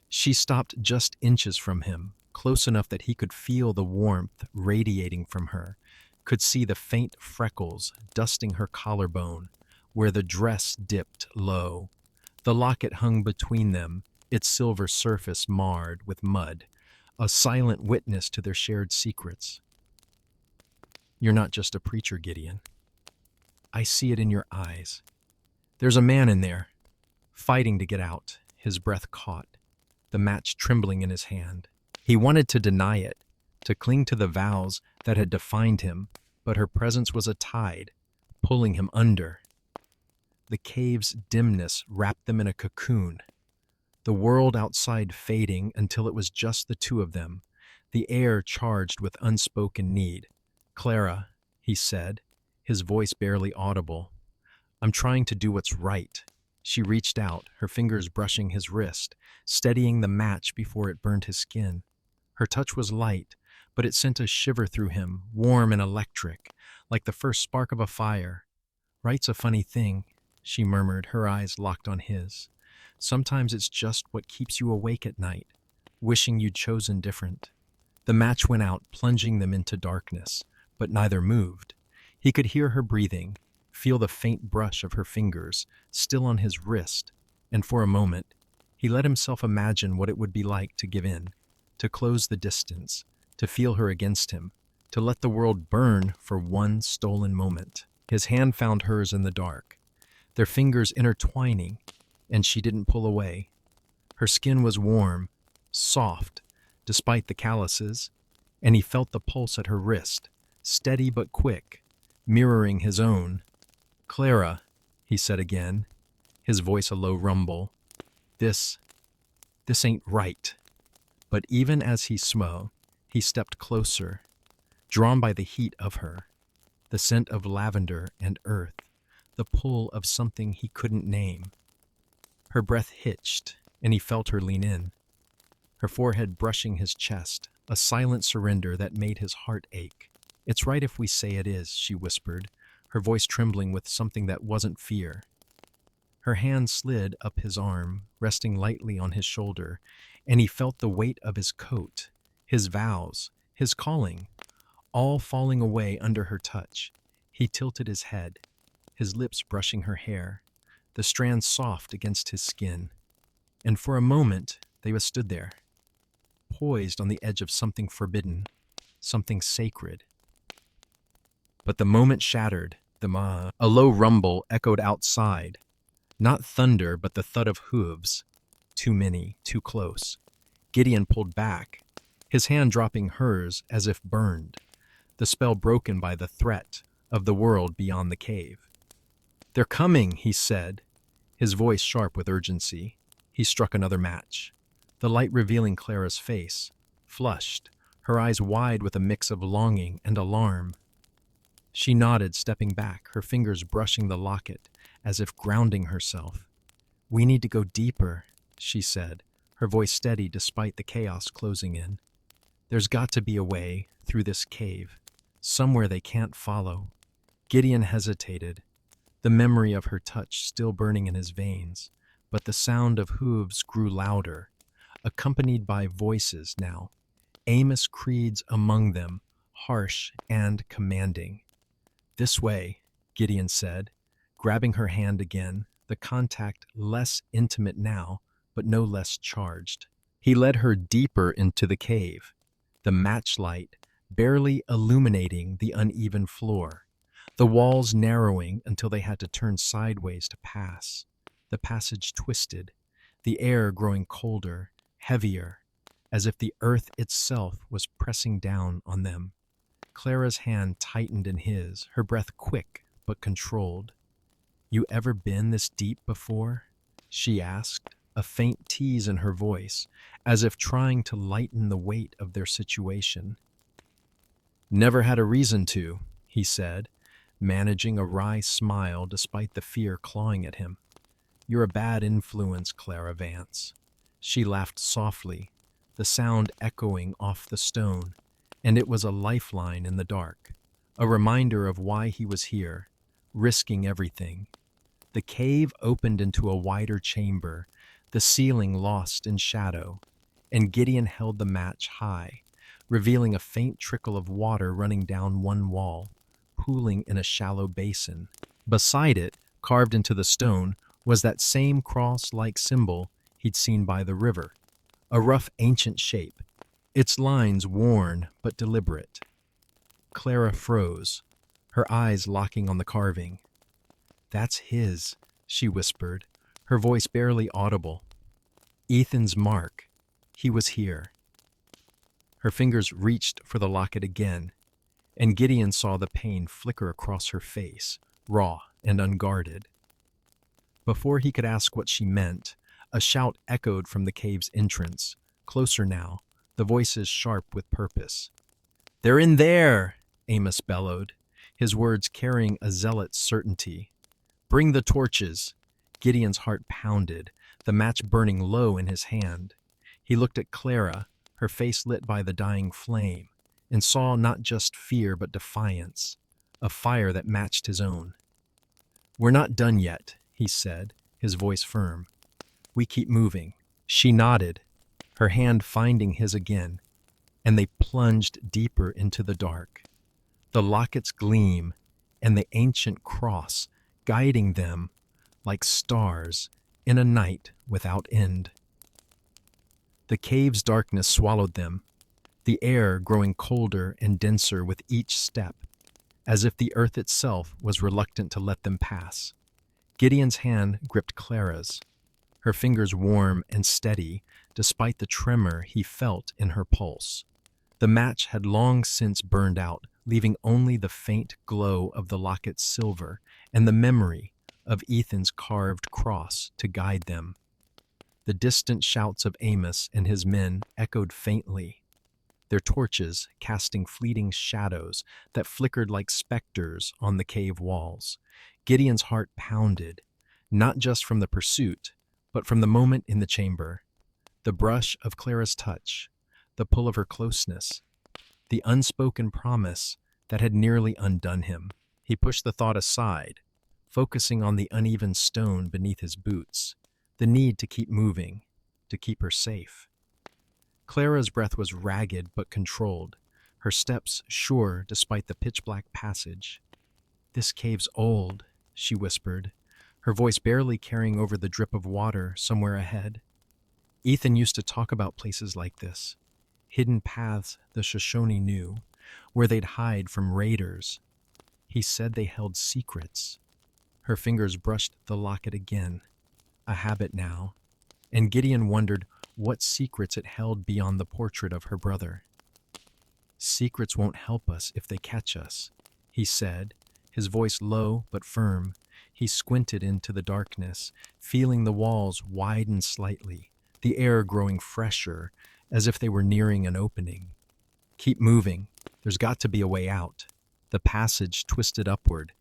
She stopped just inches from him, close enough that he could feel the warmth radiating from her, could see the faint freckles dusting her collarbone, where the dress dipped low. The locket hung between them, its silver surface marred with mud, a silent witness to their shared secrets. "You're not just a preacher, Gideon. I see it in your eyes. There's a man in there, fighting to get out," his breath caught, the match trembling in his hand. He wanted to deny it, to cling to the vows that had defined him, but her presence was a tide, pulling him under. The cave's dimness wrapped them in a cocoon, the world outside fading until it was just the two of them, the air charged with unspoken need. "Clara," he said, his voice barely audible, "I'm trying to do what's right." She reached out, her fingers brushing his wrist, steadying the match before it burned his skin. Her touch was light, but it sent a shiver through him, warm and electric, like the first spark of a fire. "Right's a funny thing," she murmured, her eyes locked on his. "Sometimes it's just what keeps you awake at night, wishing you'd chosen different." The match went out, plunging them into darkness, but neither moved. He could hear her breathing, feel the faint brush of her fingers, still on his wrist, and for a moment, he let himself imagine what it would be like to give in, to close the distance, to feel her against him, to let the world burn for one stolen moment. His hand found hers in the dark, their fingers intertwining, and she didn't pull away. Her skin was warm, soft, despite the calluses, and he felt the pulse at her wrist, steady but quick, mirroring his own. "Clara," he said again, his voice a low rumble, This ain't right." But even as he swung, he stepped closer, drawn by the heat of her, the scent of lavender and earth, the pull of something he couldn't name. Her breath hitched, and he felt her lean in, her forehead brushing his chest, a silent surrender that made his heart ache. "It's right if we say it is," she whispered, her voice trembling with something that wasn't fear. Her hand slid up his arm, resting lightly on his shoulder, and he felt the weight of his coat, his vows, his calling, all falling away under her touch. He tilted his head, his lips brushing her hair, the strands soft against his skin. And for a moment, they stood there, poised on the edge of something forbidden, something sacred. But the moment shattered, a low rumble echoed outside, not thunder but the thud of hooves. too many, too close. Gideon pulled back, his hand dropping hers as if burned, the spell broken by the threat of the world beyond the cave. "They're coming," he said, his voice sharp with urgency. He struck another match, the light revealing Clara's face, flushed, her eyes wide with a mix of longing and alarm. She nodded, stepping back, her fingers brushing the locket as if grounding herself. "We need to go deeper," she said, her voice steady despite the chaos closing in. "There's got to be a way through this cave, somewhere they can't follow." Gideon hesitated, the memory of her touch still burning in his veins, but the sound of hooves grew louder, accompanied by voices now, Amos Creed's among them, harsh and commanding. "This way," Gideon said, grabbing her hand again, the contact less intimate now, but no less charged. He led her deeper into the cave, the matchlight barely illuminating the uneven floor, the walls narrowing until they had to turn sideways to pass. The passage twisted, the air growing colder, heavier, as if the earth itself was pressing down on them. Clara's hand tightened in his, her breath quick but controlled. "You ever been this deep before?" she asked, a faint tease in her voice, as if trying to lighten the weight of their situation. "Never had a reason to," he said, managing a wry smile despite the fear clawing at him. "You're a bad influence, Clara Vance." She laughed softly, the sound echoing off the stone, and it was a lifeline in the dark, a reminder of why he was here, risking everything. The cave opened into a wider chamber, the ceiling lost in shadow, and Gideon held the match high, revealing a faint trickle of water running down one wall, pooling in a shallow basin. Beside it, carved into the stone, was that same cross-like symbol he'd seen by the river, a rough ancient shape, its lines worn but deliberate. Clara froze, her eyes locking on the carving. "That's his," she whispered, her voice barely audible. "Ethan's mark. He was here." Her fingers reached for the locket again, and Gideon saw the pain flicker across her face, raw and unguarded. Before he could ask what she meant, a shout echoed from the cave's entrance, closer now, the voices sharp with purpose. "They're in there!" Amos bellowed, his words carrying a zealot's certainty. "Bring the torches." Gideon's heart pounded, the match burning low in his hand. He looked at Clara, her face lit by the dying flame, and saw not just fear but defiance, a fire that matched his own. "We're not done yet," he said, his voice firm. "We keep moving." She nodded, her hand finding his again, and they plunged deeper into the dark. The locket's gleam and the ancient cross guiding them like stars in a night without end. The cave's darkness swallowed them, the air growing colder and denser with each step, as if the earth itself was reluctant to let them pass. Gideon's hand gripped Clara's, her fingers warm and steady despite the tremor he felt in her pulse. The match had long since burned out, leaving only the faint glow of the locket's silver and the memory of Ethan's carved cross to guide them. The distant shouts of Amos and his men echoed faintly, their torches casting fleeting shadows that flickered like specters on the cave walls. Gideon's heart pounded, not just from the pursuit, but from the moment in the chamber. The brush of Clara's touch, the pull of her closeness, the unspoken promise that had nearly undone him. He pushed the thought aside, focusing on the uneven stone beneath his boots, the need to keep moving, to keep her safe. Clara's breath was ragged but controlled, her steps sure despite the pitch-black passage. "This cave's old," she whispered, her voice barely carrying over the drip of water somewhere ahead. "Ethan used to talk about places like this, hidden paths the Shoshone knew, where they'd hide from raiders. He said they held secrets." Her fingers brushed the locket again, a habit now, and Gideon wondered what secrets it held beyond the portrait of her brother. "Secrets won't help us if they catch us," he said, his voice low but firm. He squinted into the darkness, feeling the walls widen slightly, the air growing fresher, as if they were nearing an opening. "Keep moving. There's got to be a way out." The passage twisted upward,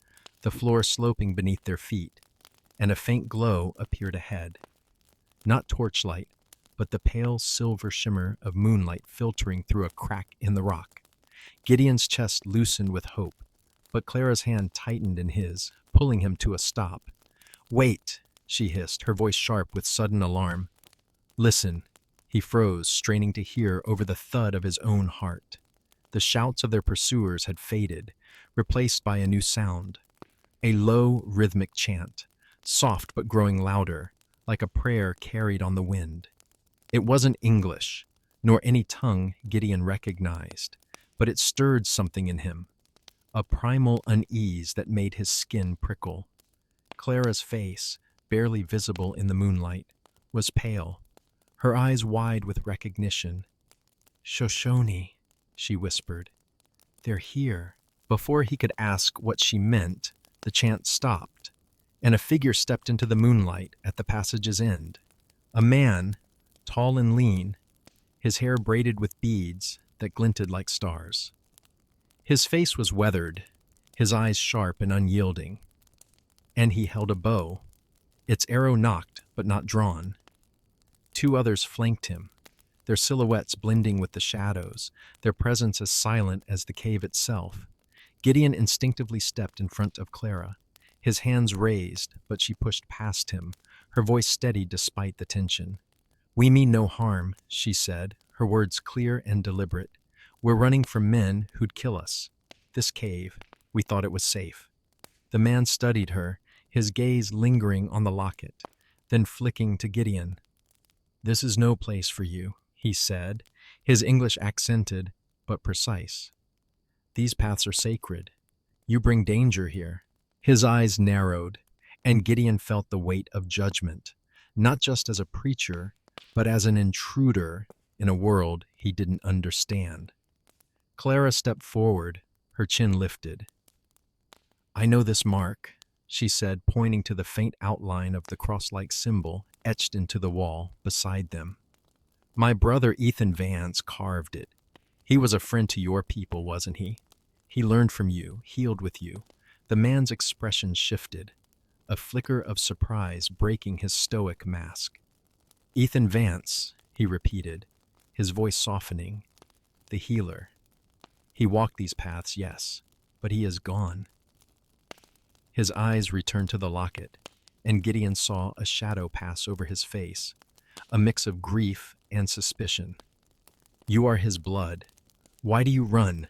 the floor sloping beneath their feet, and a faint glow appeared ahead. Not torchlight, but the pale silver shimmer of moonlight filtering through a crack in the rock. Gideon's chest loosened with hope, but Clara's hand tightened in his, pulling him to a stop. "Wait," she hissed, her voice sharp with sudden alarm. "Listen." He froze, straining to hear over the thud of his own heart. The shouts of their pursuers had faded, replaced by a new sound. A low, rhythmic chant, soft but growing louder, like a prayer carried on the wind. It wasn't English, nor any tongue Gideon recognized, but it stirred something in him, a primal unease that made his skin prickle. Clara's face, barely visible in the moonlight, was pale, her eyes wide with recognition. "Shoshone," she whispered. "They're here." Before he could ask what she meant, the chant stopped, and a figure stepped into the moonlight at the passage's end. A man, tall and lean, his hair braided with beads that glinted like stars. His face was weathered, his eyes sharp and unyielding, and he held a bow, its arrow nocked but not drawn. Two others flanked him, their silhouettes blending with the shadows, their presence as silent as the cave itself. Gideon instinctively stepped in front of Clara, his hands raised, but she pushed past him, her voice steady despite the tension. "We mean no harm," she said, her words clear and deliberate. "We're running from men who'd kill us. This cave, we thought it was safe." The man studied her, his gaze lingering on the locket, then flicking to Gideon. "This is no place for you," he said, his English accented but precise. "These paths are sacred. You bring danger here." His eyes narrowed, and Gideon felt the weight of judgment, not just as a preacher, but as an intruder in a world he didn't understand. Clara stepped forward, her chin lifted. "I know this mark," she said, pointing to the faint outline of the cross-like symbol etched into the wall beside them. "My brother Ethan Vance carved it. He was a friend to your people, wasn't he? He learned from you, healed with you." The man's expression shifted, a flicker of surprise breaking his stoic mask. "Ethan Vance," he repeated, his voice softening. "The healer. He walked these paths, yes, but he is gone." His eyes returned to the locket, and Gideon saw a shadow pass over his face, a mix of grief and suspicion. "You are his blood. Why do you run?"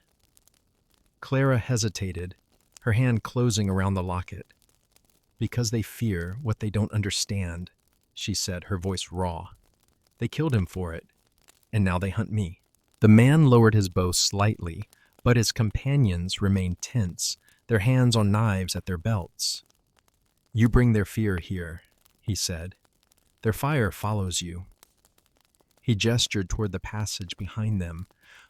Clara hesitated, her hand closing around the locket. "Because they fear what they don't understand," she said, her voice raw. "They killed him for it, and now they hunt me." The man lowered his bow slightly, but his companions remained tense, their hands on knives at their belts. "You bring their fear here," he said. "Their fire follows you." He gestured toward the passage behind them,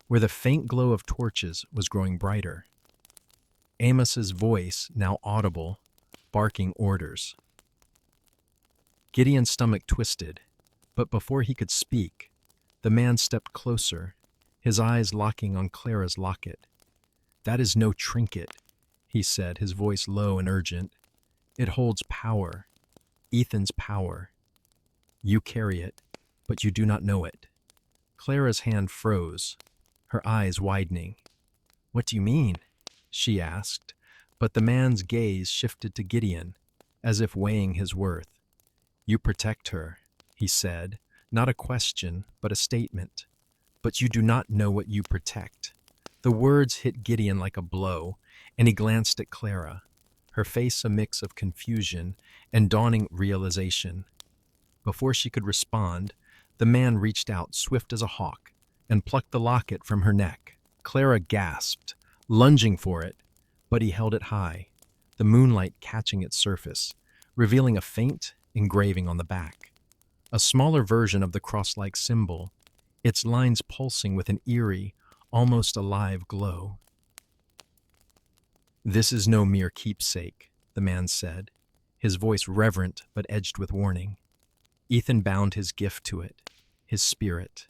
where the faint glow of torches was growing brighter. Amos's voice, now audible, barking orders. Gideon's stomach twisted, but before he could speak, the man stepped closer, his eyes locking on Clara's locket. "That is no trinket," he said, his voice low and urgent. "It holds power, Ethan's power. You carry it, but you do not know it." Clara's hand froze, her eyes widening. "What do you mean?" she asked, but the man's gaze shifted to Gideon, as if weighing his worth. "You protect her," he said, not a question, but a statement. "But you do not know what you protect." The words hit Gideon like a blow, and he glanced at Clara, her face a mix of confusion and dawning realization. Before she could respond, the man reached out, swift as a hawk, and plucked the locket from her neck. Clara gasped, lunging for it, but he held it high, the moonlight catching its surface, revealing a faint engraving on the back. a smaller version of the cross-like symbol, its lines pulsing with an eerie, almost alive glow. "This is no mere keepsake," the man said, his voice reverent but edged with warning. Ethan bound his gift to it, his spirit.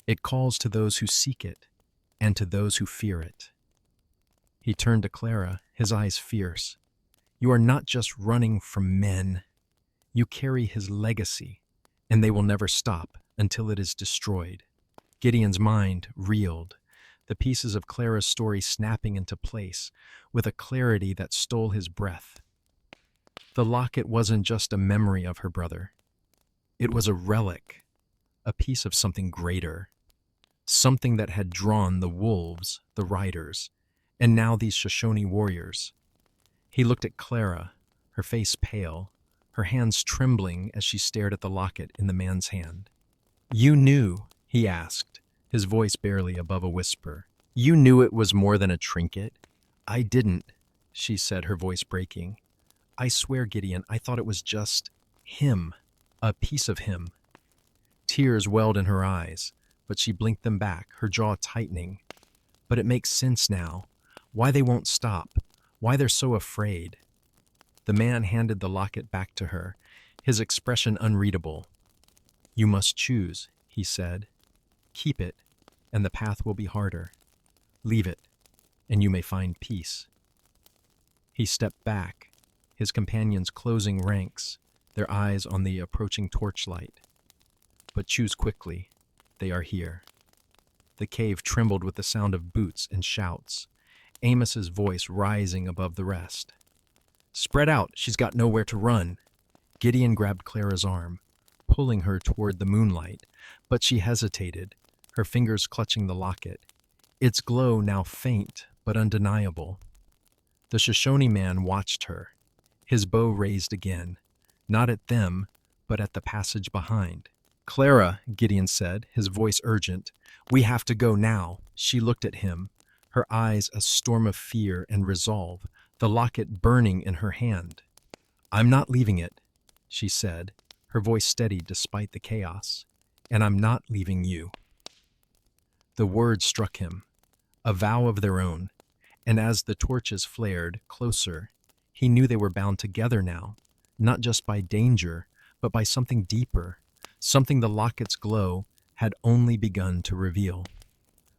"It calls to those who seek it, and to those who fear it." He turned to Clara, his eyes fierce. "You are not just running from men. You carry his legacy, and they will never stop until it is destroyed." Gideon's mind reeled, the pieces of Clara's story snapping into place with a clarity that stole his breath. The locket wasn't just a memory of her brother. It was a relic, a piece of something greater, something that had drawn the wolves, the riders, and now these Shoshone warriors. He looked at Clara, her face pale, her hands trembling as she stared at the locket in the man's hand. "You knew," he asked, his voice barely above a whisper. "You knew it was more than a trinket?" "I didn't," she said, her voice breaking. "I swear, Gideon, I thought it was just him, a piece of him." Tears welled in her eyes, but she blinked them back, her jaw tightening. "But it makes sense now. Why they won't stop, why they're so afraid." The man handed the locket back to her, his expression unreadable. "You must choose," he said. "Keep it, and the path will be harder. Leave it, and you may find peace." He stepped back, his companions closing ranks, their eyes on the approaching torchlight. "But choose quickly. They are here." The cave trembled with the sound of boots and shouts, Amos's voice rising above the rest. "Spread out, she's got nowhere to run." Gideon grabbed Clara's arm, pulling her toward the moonlight, but she hesitated, her fingers clutching the locket, its glow now faint but undeniable. The Shoshone man watched her, his bow raised again, not at them, but at the passage behind. "Clara," Gideon said, his voice urgent, "we have to go now." She looked at him, her eyes a storm of fear and resolve, the locket burning in her hand. "I'm not leaving it," she said, her voice steady despite the chaos. "And I'm not leaving you." The words struck him, a vow of their own, and as the torches flared closer, he knew they were bound together now, not just by danger, but by something deeper, something the locket's glow had only begun to reveal.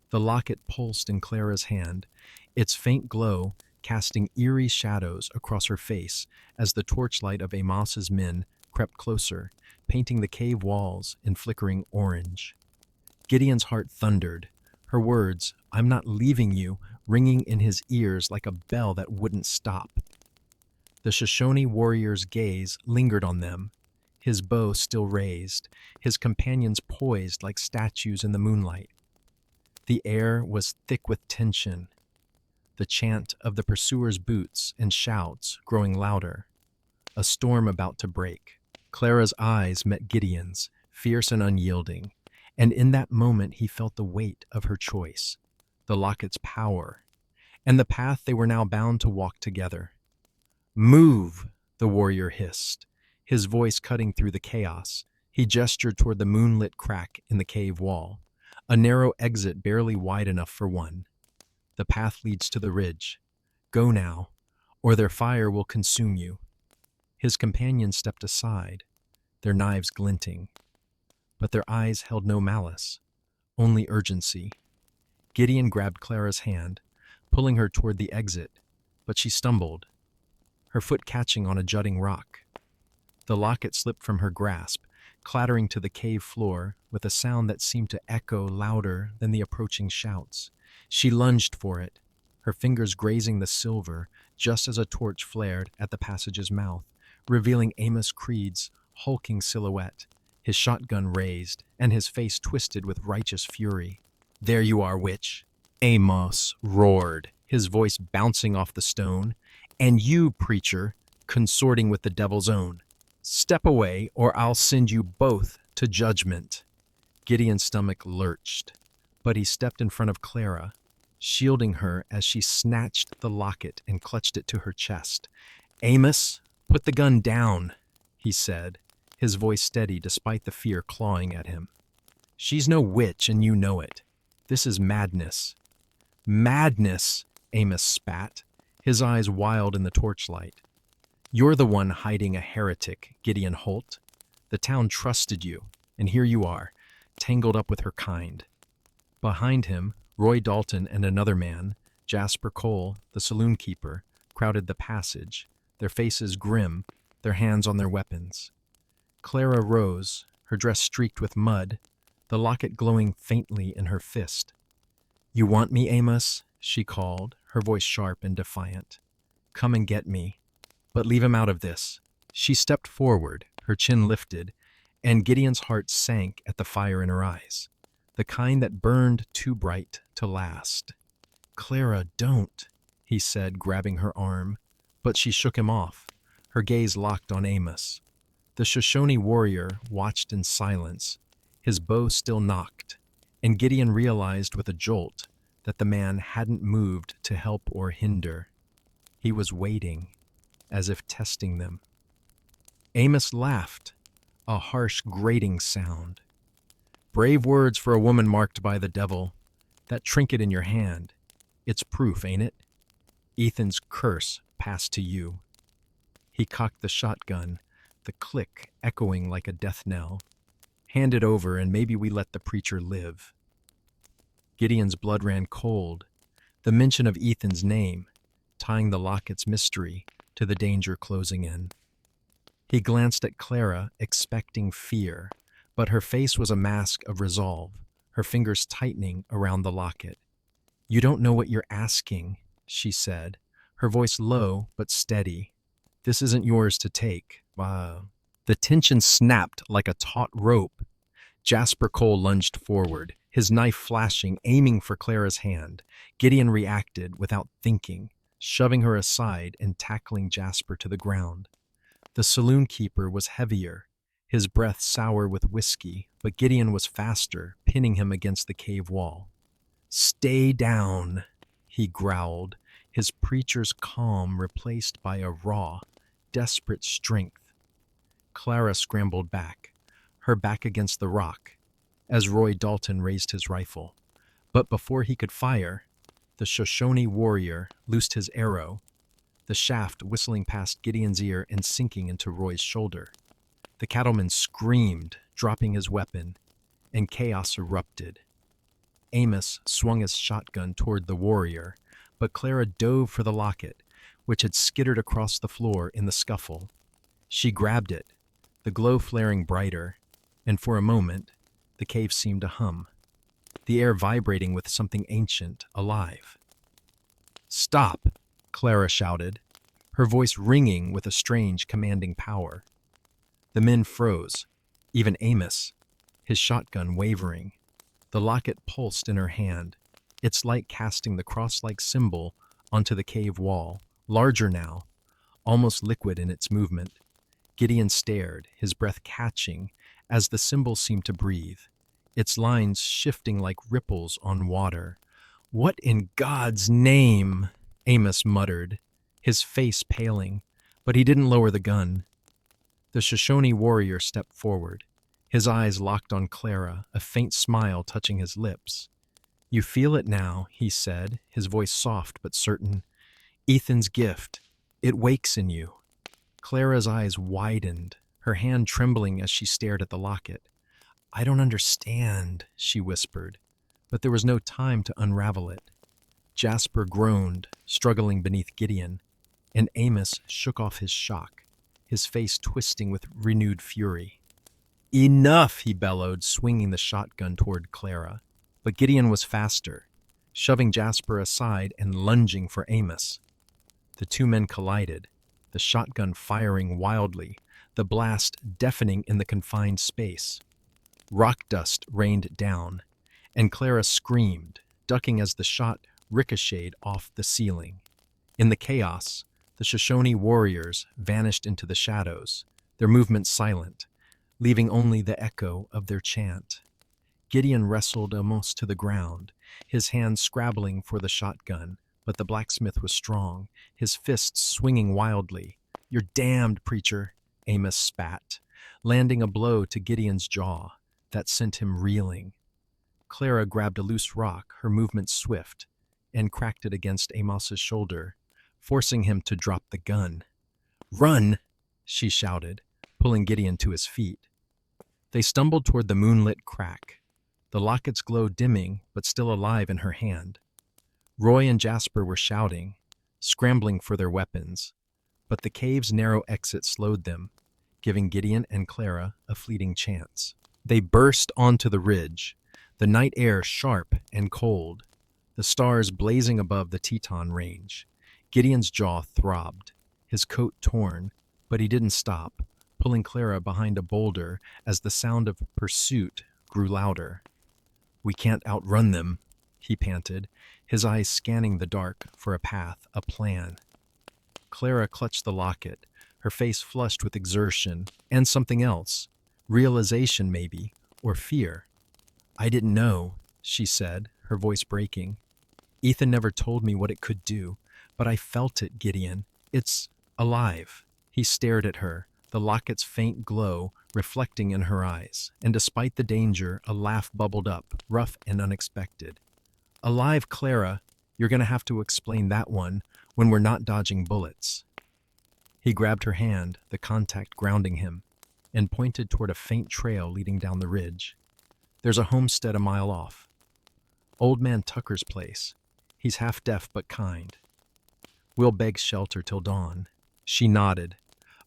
The locket pulsed in Clara's hand, its faint glow casting eerie shadows across her face as the torchlight of Amos's men crept closer, painting the cave walls in flickering orange. Gideon's heart thundered, her words, "I'm not leaving you," ringing in his ears like a bell that wouldn't stop. The Shoshone warrior's gaze lingered on them, his bow still raised, his companions poised like statues in the moonlight. The air was thick with tension, the chant of the pursuers' boots and shouts growing louder, a storm about to break. Clara's eyes met Gideon's, fierce and unyielding, and in that moment he felt the weight of her choice, the locket's power, and the path they were now bound to walk together. "Move!" the warrior hissed, his voice cutting through the chaos. He gestured toward the moonlit crack in the cave wall, a narrow exit barely wide enough for one. "The path leads to the ridge. Go now, or their fire will consume you." His companions stepped aside, their knives glinting, but their eyes held no malice, only urgency. Gideon grabbed Clara's hand, pulling her toward the exit, but she stumbled, her foot catching on a jutting rock. The locket slipped from her grasp, clattering to the cave floor with a sound that seemed to echo louder than the approaching shouts. She lunged for it, her fingers grazing the silver just as a torch flared at the passage's mouth, revealing Amos Creed's hulking silhouette, his shotgun raised and his face twisted with righteous fury. "There you are, witch," Amos roared, his voice bouncing off the stone. "And you, preacher, consorting with the devil's own. Step away, or I'll send you both to judgment." Gideon's stomach lurched, but he stepped in front of Clara, shielding her as she snatched the locket and clutched it to her chest. "Amos, put the gun down," he said, his voice steady despite the fear clawing at him. "She's no witch, and you know it. This is madness." "Madness!" Amos spat, his eyes wild in the torchlight. "You're the one hiding a heretic, Gideon Holt. The town trusted you, and here you are, tangled up with her kind." Behind him, Roy Dalton and another man, Jasper Cole, the saloon keeper, crowded the passage, their faces grim, their hands on their weapons. Clara rose, her dress streaked with mud, the locket glowing faintly in her fist. "You want me, Amos?" she called, her voice sharp and defiant. "Come and get me. But leave him out of this." She stepped forward, her chin lifted, and Gideon's heart sank at the fire in her eyes, the kind that burned too bright to last. "Clara, don't," he said, grabbing her arm, but she shook him off, her gaze locked on Amos. The Shoshone warrior watched in silence, his bow still nocked, and Gideon realized with a jolt that the man hadn't moved to help or hinder. He was waiting, as if testing them. Amos laughed, a harsh, grating sound. "Brave words for a woman marked by the devil. That trinket in your hand, it's proof, ain't it? Ethan's curse passed to you." He cocked the shotgun, the click echoing like a death knell. "Hand it over, and maybe we let the preacher live." Gideon's blood ran cold, the mention of Ethan's name, tying the Locket's mystery to the danger closing in. He glanced at Clara, expecting fear, but her face was a mask of resolve, her fingers tightening around the locket. "You don't know what you're asking," she said, her voice low but steady. "This isn't yours to take." The tension snapped like a taut rope. Jasper Cole lunged forward, his knife flashing, aiming for Clara's hand. Gideon reacted without thinking, shoving her aside and tackling Jasper to the ground. The saloon keeper was heavier, his breath sour with whiskey, but Gideon was faster, pinning him against the cave wall. "Stay down," he growled, his preacher's calm replaced by a raw, desperate strength. Clara scrambled back, her back against the rock, as Roy Dalton raised his rifle. But before he could fire, the Shoshone warrior loosed his arrow, the shaft whistling past Gideon's ear and sinking into Roy's shoulder. The cattleman screamed, dropping his weapon, and chaos erupted. Amos swung his shotgun toward the warrior, but Clara dove for the locket, which had skittered across the floor in the scuffle. She grabbed it, the glow flaring brighter, and for a moment, the cave seemed to hum, the air vibrating with something ancient, alive. "Stop!" Clara shouted, her voice ringing with a strange, commanding power. The men froze, even Amos, his shotgun wavering. The locket pulsed in her hand, its light casting the cross-like symbol onto the cave wall, larger now, almost liquid in its movement. Gideon stared, his breath catching, as the symbol seemed to breathe, its lines shifting like ripples on water. "What in God's name?" Amos muttered, his face paling, but he didn't lower the gun. The Shoshone warrior stepped forward, his eyes locked on Clara, a faint smile touching his lips. "You feel it now," he said, his voice soft but certain. "Ethan's gift. It wakes in you." Clara's eyes widened, her hand trembling as she stared at the locket. "I don't understand," she whispered, but there was no time to unravel it. Jasper groaned, struggling beneath Gideon, and Amos shook off his shock, his face twisting with renewed fury. "Enough!" he bellowed, swinging the shotgun toward Clara. But Gideon was faster, shoving Jasper aside and lunging for Amos. The two men collided, the shotgun firing wildly, the blast deafening in the confined space. Rock dust rained down, and Clara screamed, ducking as the shot ricocheted off the ceiling. In the chaos, the Shoshone warriors vanished into the shadows, their movements silent, leaving only the echo of their chant. Gideon wrestled almost to the ground, his hands scrabbling for the shotgun, but the blacksmith was strong, his fists swinging wildly. "You're damned, preacher," Amos spat, landing a blow to Gideon's jaw that sent him reeling. Clara grabbed a loose rock, her movement swift, and cracked it against Amos's shoulder, forcing him to drop the gun. "Run!" she shouted, pulling Gideon to his feet. They stumbled toward the moonlit crack, the Locket's glow dimming but still alive in her hand. Roy and Jasper were shouting, scrambling for their weapons, but the cave's narrow exit slowed them, giving Gideon and Clara a fleeting chance. They burst onto the ridge, the night air sharp and cold, the stars blazing above the Teton range. Gideon's jaw throbbed, his coat torn, but he didn't stop, pulling Clara behind a boulder as the sound of pursuit grew louder. "We can't outrun them," he panted, his eyes scanning the dark for a path, a plan. Clara clutched the locket, her face flushed with exertion and something else, realization maybe, or fear. "I didn't know," she said, her voice breaking. "Ethan never told me what it could do, but I felt it, Gideon. It's alive." He stared at her, the locket's faint glow reflecting in her eyes, and despite the danger, a laugh bubbled up, rough and unexpected. "Alive, Clara. You're going to have to explain that one when we're not dodging bullets." He grabbed her hand, the contact grounding him, and pointed toward a faint trail leading down the ridge. "There's a homestead a mile off. Old Man Tucker's place. He's half deaf but kind. We'll beg shelter till dawn." She nodded,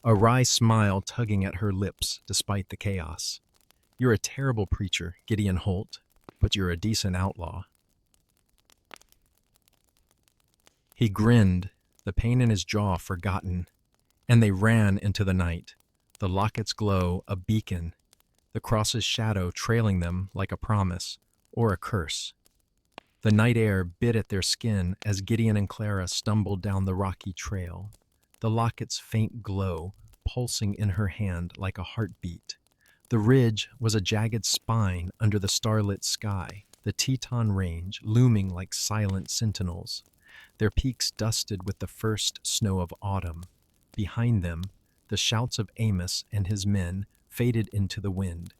a wry smile tugging at her lips despite the chaos. "You're a terrible preacher, Gideon Holt, but you're a decent outlaw." He grinned, the pain in his jaw forgotten, and they ran into the night, the locket's glow a beacon, the cross's shadow trailing them like a promise or a curse. The night air bit at their skin as Gideon and Clara stumbled down the rocky trail, the locket's faint glow pulsing in her hand like a heartbeat. The ridge was a jagged spine under the starlit sky, the Teton Range looming like silent sentinels, their peaks dusted with the first snow of autumn. Behind them, the shouts of Amos and his men faded into the wind,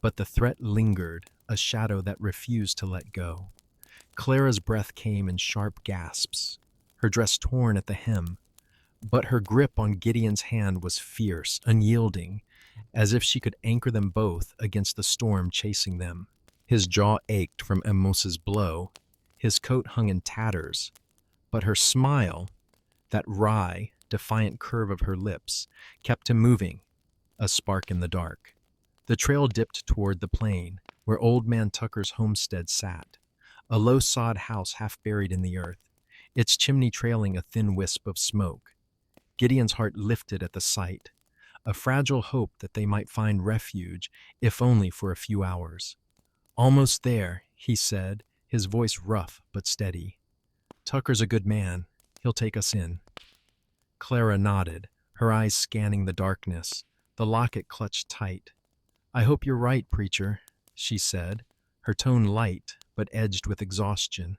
but the threat lingered, a shadow that refused to let go. Clara's breath came in sharp gasps, her dress torn at the hem, but her grip on Gideon's hand was fierce, unyielding, as if she could anchor them both against the storm chasing them. His jaw ached from Amos's blow, his coat hung in tatters, but her smile, that wry, defiant curve of her lips, kept him moving, a spark in the dark. The trail dipped toward the plain, where Old Man Tucker's homestead sat, a low sod house half buried in the earth, its chimney trailing a thin wisp of smoke. Gideon's heart lifted at the sight, a fragile hope that they might find refuge, if only for a few hours. "Almost there," he said, his voice rough but steady. "Tucker's a good man. He'll take us in." Clara nodded, her eyes scanning the darkness, the locket clutched tight. "I hope you're right, preacher," she said, her tone light but edged with exhaustion,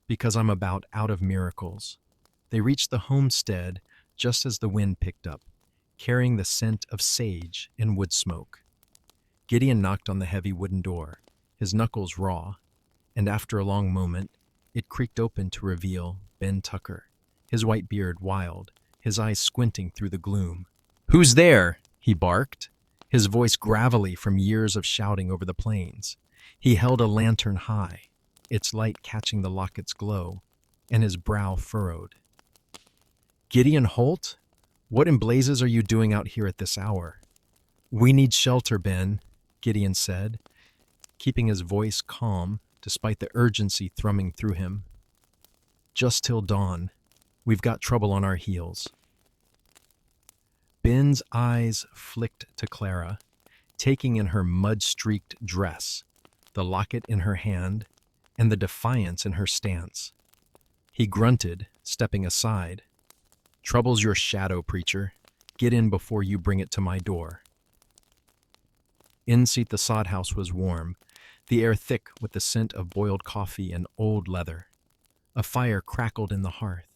"because I'm about out of miracles." They reached the homestead just as the wind picked up, carrying the scent of sage and wood smoke. Gideon knocked on the heavy wooden door, his knuckles raw, and after a long moment, it creaked open to reveal Ben Tucker, his white beard wild, his eyes squinting through the gloom. "Who's there?" he barked, his voice gravelly from years of shouting over the plains. He held a lantern high, its light catching the locket's glow, and his brow furrowed. "Gideon Holt? What in blazes are you doing out here at this hour?" "We need shelter, Ben," Gideon said, keeping his voice calm despite the urgency thrumming through him. "Just till dawn. We've got trouble on our heels." Ben's eyes flicked to Clara, taking in her mud-streaked dress, the locket in her hand, and the defiance in her stance. He grunted, stepping aside. "Trouble's your shadow, preacher. Get in before you bring it to my door." In-seat the sod house was warm, the air thick with the scent of boiled coffee and old leather. A fire crackled in the hearth,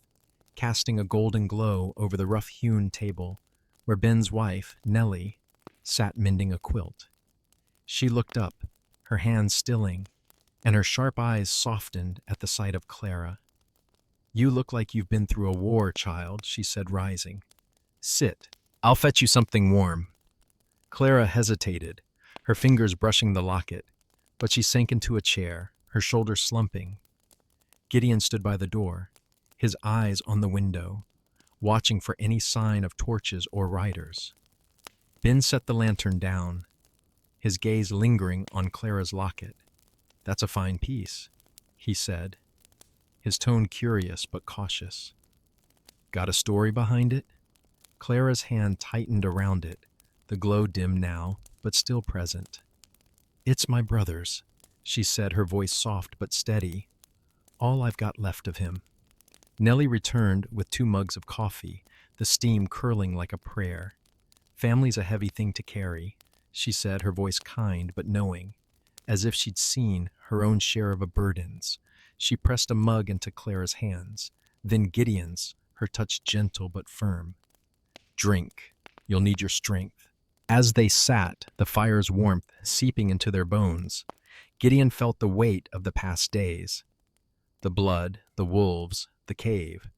casting a golden glow over the rough-hewn table, where Ben's wife, Nellie, sat mending a quilt. She looked up, her hands stilling, and her sharp eyes softened at the sight of Clara. "You look like you've been through a war, child," she said, rising. "Sit. I'll fetch you something warm." Clara hesitated, her fingers brushing the locket, but she sank into a chair, her shoulders slumping. Gideon stood by the door, his eyes on the window, watching for any sign of torches or riders. Ben set the lantern down, his gaze lingering on Clara's locket. "That's a fine piece," he said, his tone curious but cautious. "Got a story behind it?" Clara's hand tightened around it, the glow dim now, but still present. "It's my brother's," she said, her voice soft but steady. "All I've got left of him." Nellie returned with 2 mugs of coffee, the steam curling like a prayer. "Family's a heavy thing to carry," she said, her voice kind but knowing, as if she'd seen her own share of burdens. She pressed a mug into Clara's hands, then Gideon's, her touch gentle but firm. "Drink. You'll need your strength." As they sat, the fire's warmth seeping into their bones, Gideon felt the weight of the past days. The blood, the wolves, the cave,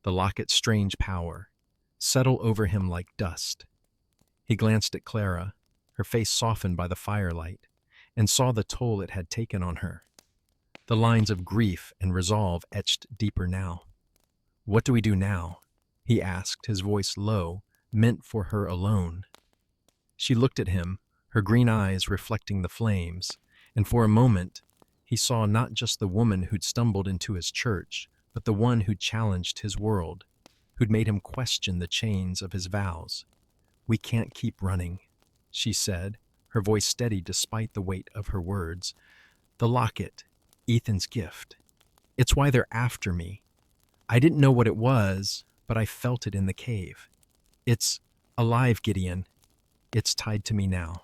the locket's strange power, settle over him like dust. He glanced at Clara, her face softened by the firelight, and saw the toll it had taken on her. The lines of grief and resolve etched deeper now. "What do we do now?" he asked, his voice low, meant for her alone. She looked at him, her green eyes reflecting the flames, and for a moment he saw not just the woman who'd stumbled into his church, but the one who'd challenged his world, who'd made him question the chains of his vows. "We can't keep running," she said, her voice steady despite the weight of her words. "The locket, Ethan's gift. It's why they're after me. I didn't know what it was, but I felt it in the cave. It's alive, Gideon. It's tied to me now."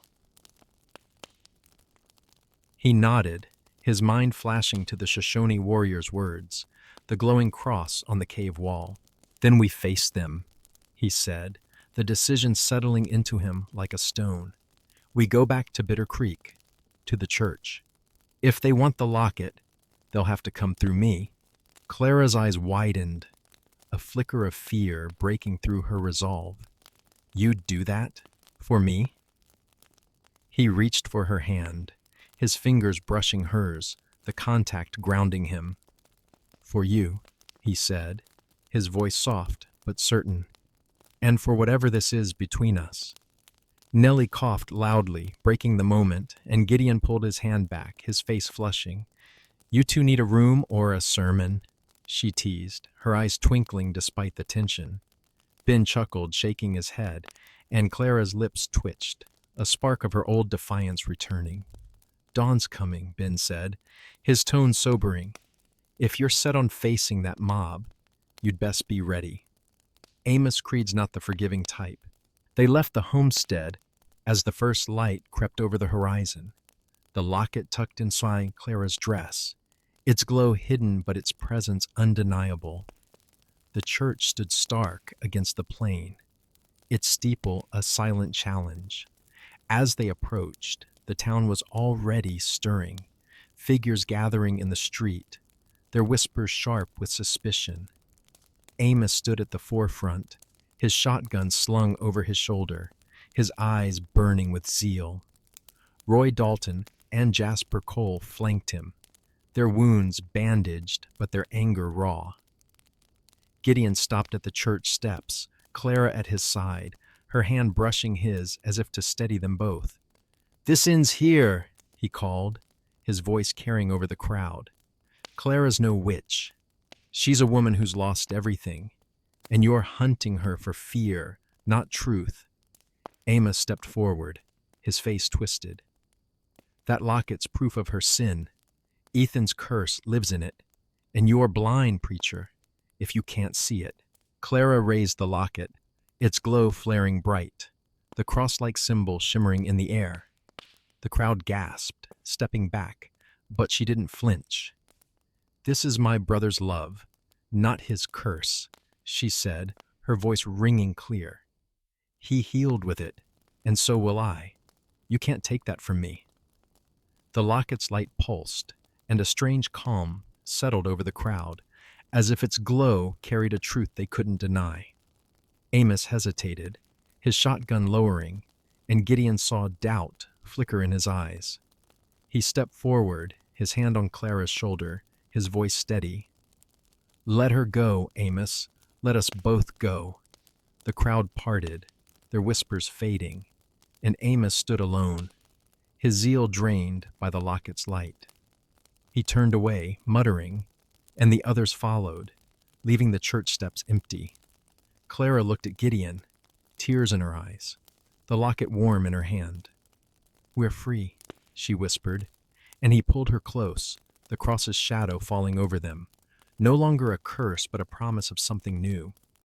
He nodded, his mind flashing to the Shoshone warrior's words, the glowing cross on the cave wall. "Then we face them," he said, the decision settling into him like a stone. "We go back to Bitter Creek, to the church. If they want the locket, they'll have to come through me." Clara's eyes widened, a flicker of fear breaking through her resolve. "You'd do that? For me?" He reached for her hand, his fingers brushing hers, the contact grounding him. "For you," he said, his voice soft but certain. "And for whatever this is between us." Nellie coughed loudly, breaking the moment, and Gideon pulled his hand back, his face flushing. "You two need a room or a sermon?" she teased, her eyes twinkling despite the tension. Ben chuckled, shaking his head, and Clara's lips twitched, a spark of her old defiance returning. "Dawn's coming," Ben said, his tone sobering. "If you're set on facing that mob, you'd best be ready. Amos Creed's not the forgiving type." They left the homestead as the first light crept over the horizon, the locket tucked inside Clara's dress, its glow hidden but its presence undeniable. The church stood stark against the plain, its steeple a silent challenge. As they approached, the town was already stirring, figures gathering in the street, their whispers sharp with suspicion. Amos stood at the forefront, his shotgun slung over his shoulder, his eyes burning with zeal. Roy Dalton and Jasper Cole flanked him, their wounds bandaged but their anger raw. Gideon stopped at the church steps, Clara at his side, her hand brushing his as if to steady them both. "This ends here," he called, his voice carrying over the crowd. "Clara's no witch. She's a woman who's lost everything, and you're hunting her for fear, not truth." Amos stepped forward, his face twisted. "That locket's proof of her sin. Ethan's curse lives in it, and you're blind, preacher, if you can't see it." Clara raised the locket, its glow flaring bright, the cross-like symbol shimmering in the air. The crowd gasped, stepping back, but she didn't flinch. "This is my brother's love, not his curse," she said, her voice ringing clear. "He healed with it, And so will I. You can't take that from me. The Locket's light pulsed, and a strange calm settled over the crowd, as if its glow carried a truth they couldn't deny. Amos hesitated, his shotgun lowering, and Gideon saw doubt flicker in his eyes. He stepped forward, his hand on Clara's shoulder, his voice steady. "Let her go, Amos. Let us both go." The crowd parted, their whispers fading, and Amos stood alone, his zeal drained by the Locket's light. He turned away, muttering, and the others followed, leaving the church steps empty. Clara looked at Gideon, tears in her eyes, the locket warm in her hand. "We're free," she whispered, and he pulled her close, the cross's shadow falling over them, no longer a curse but a promise of something new.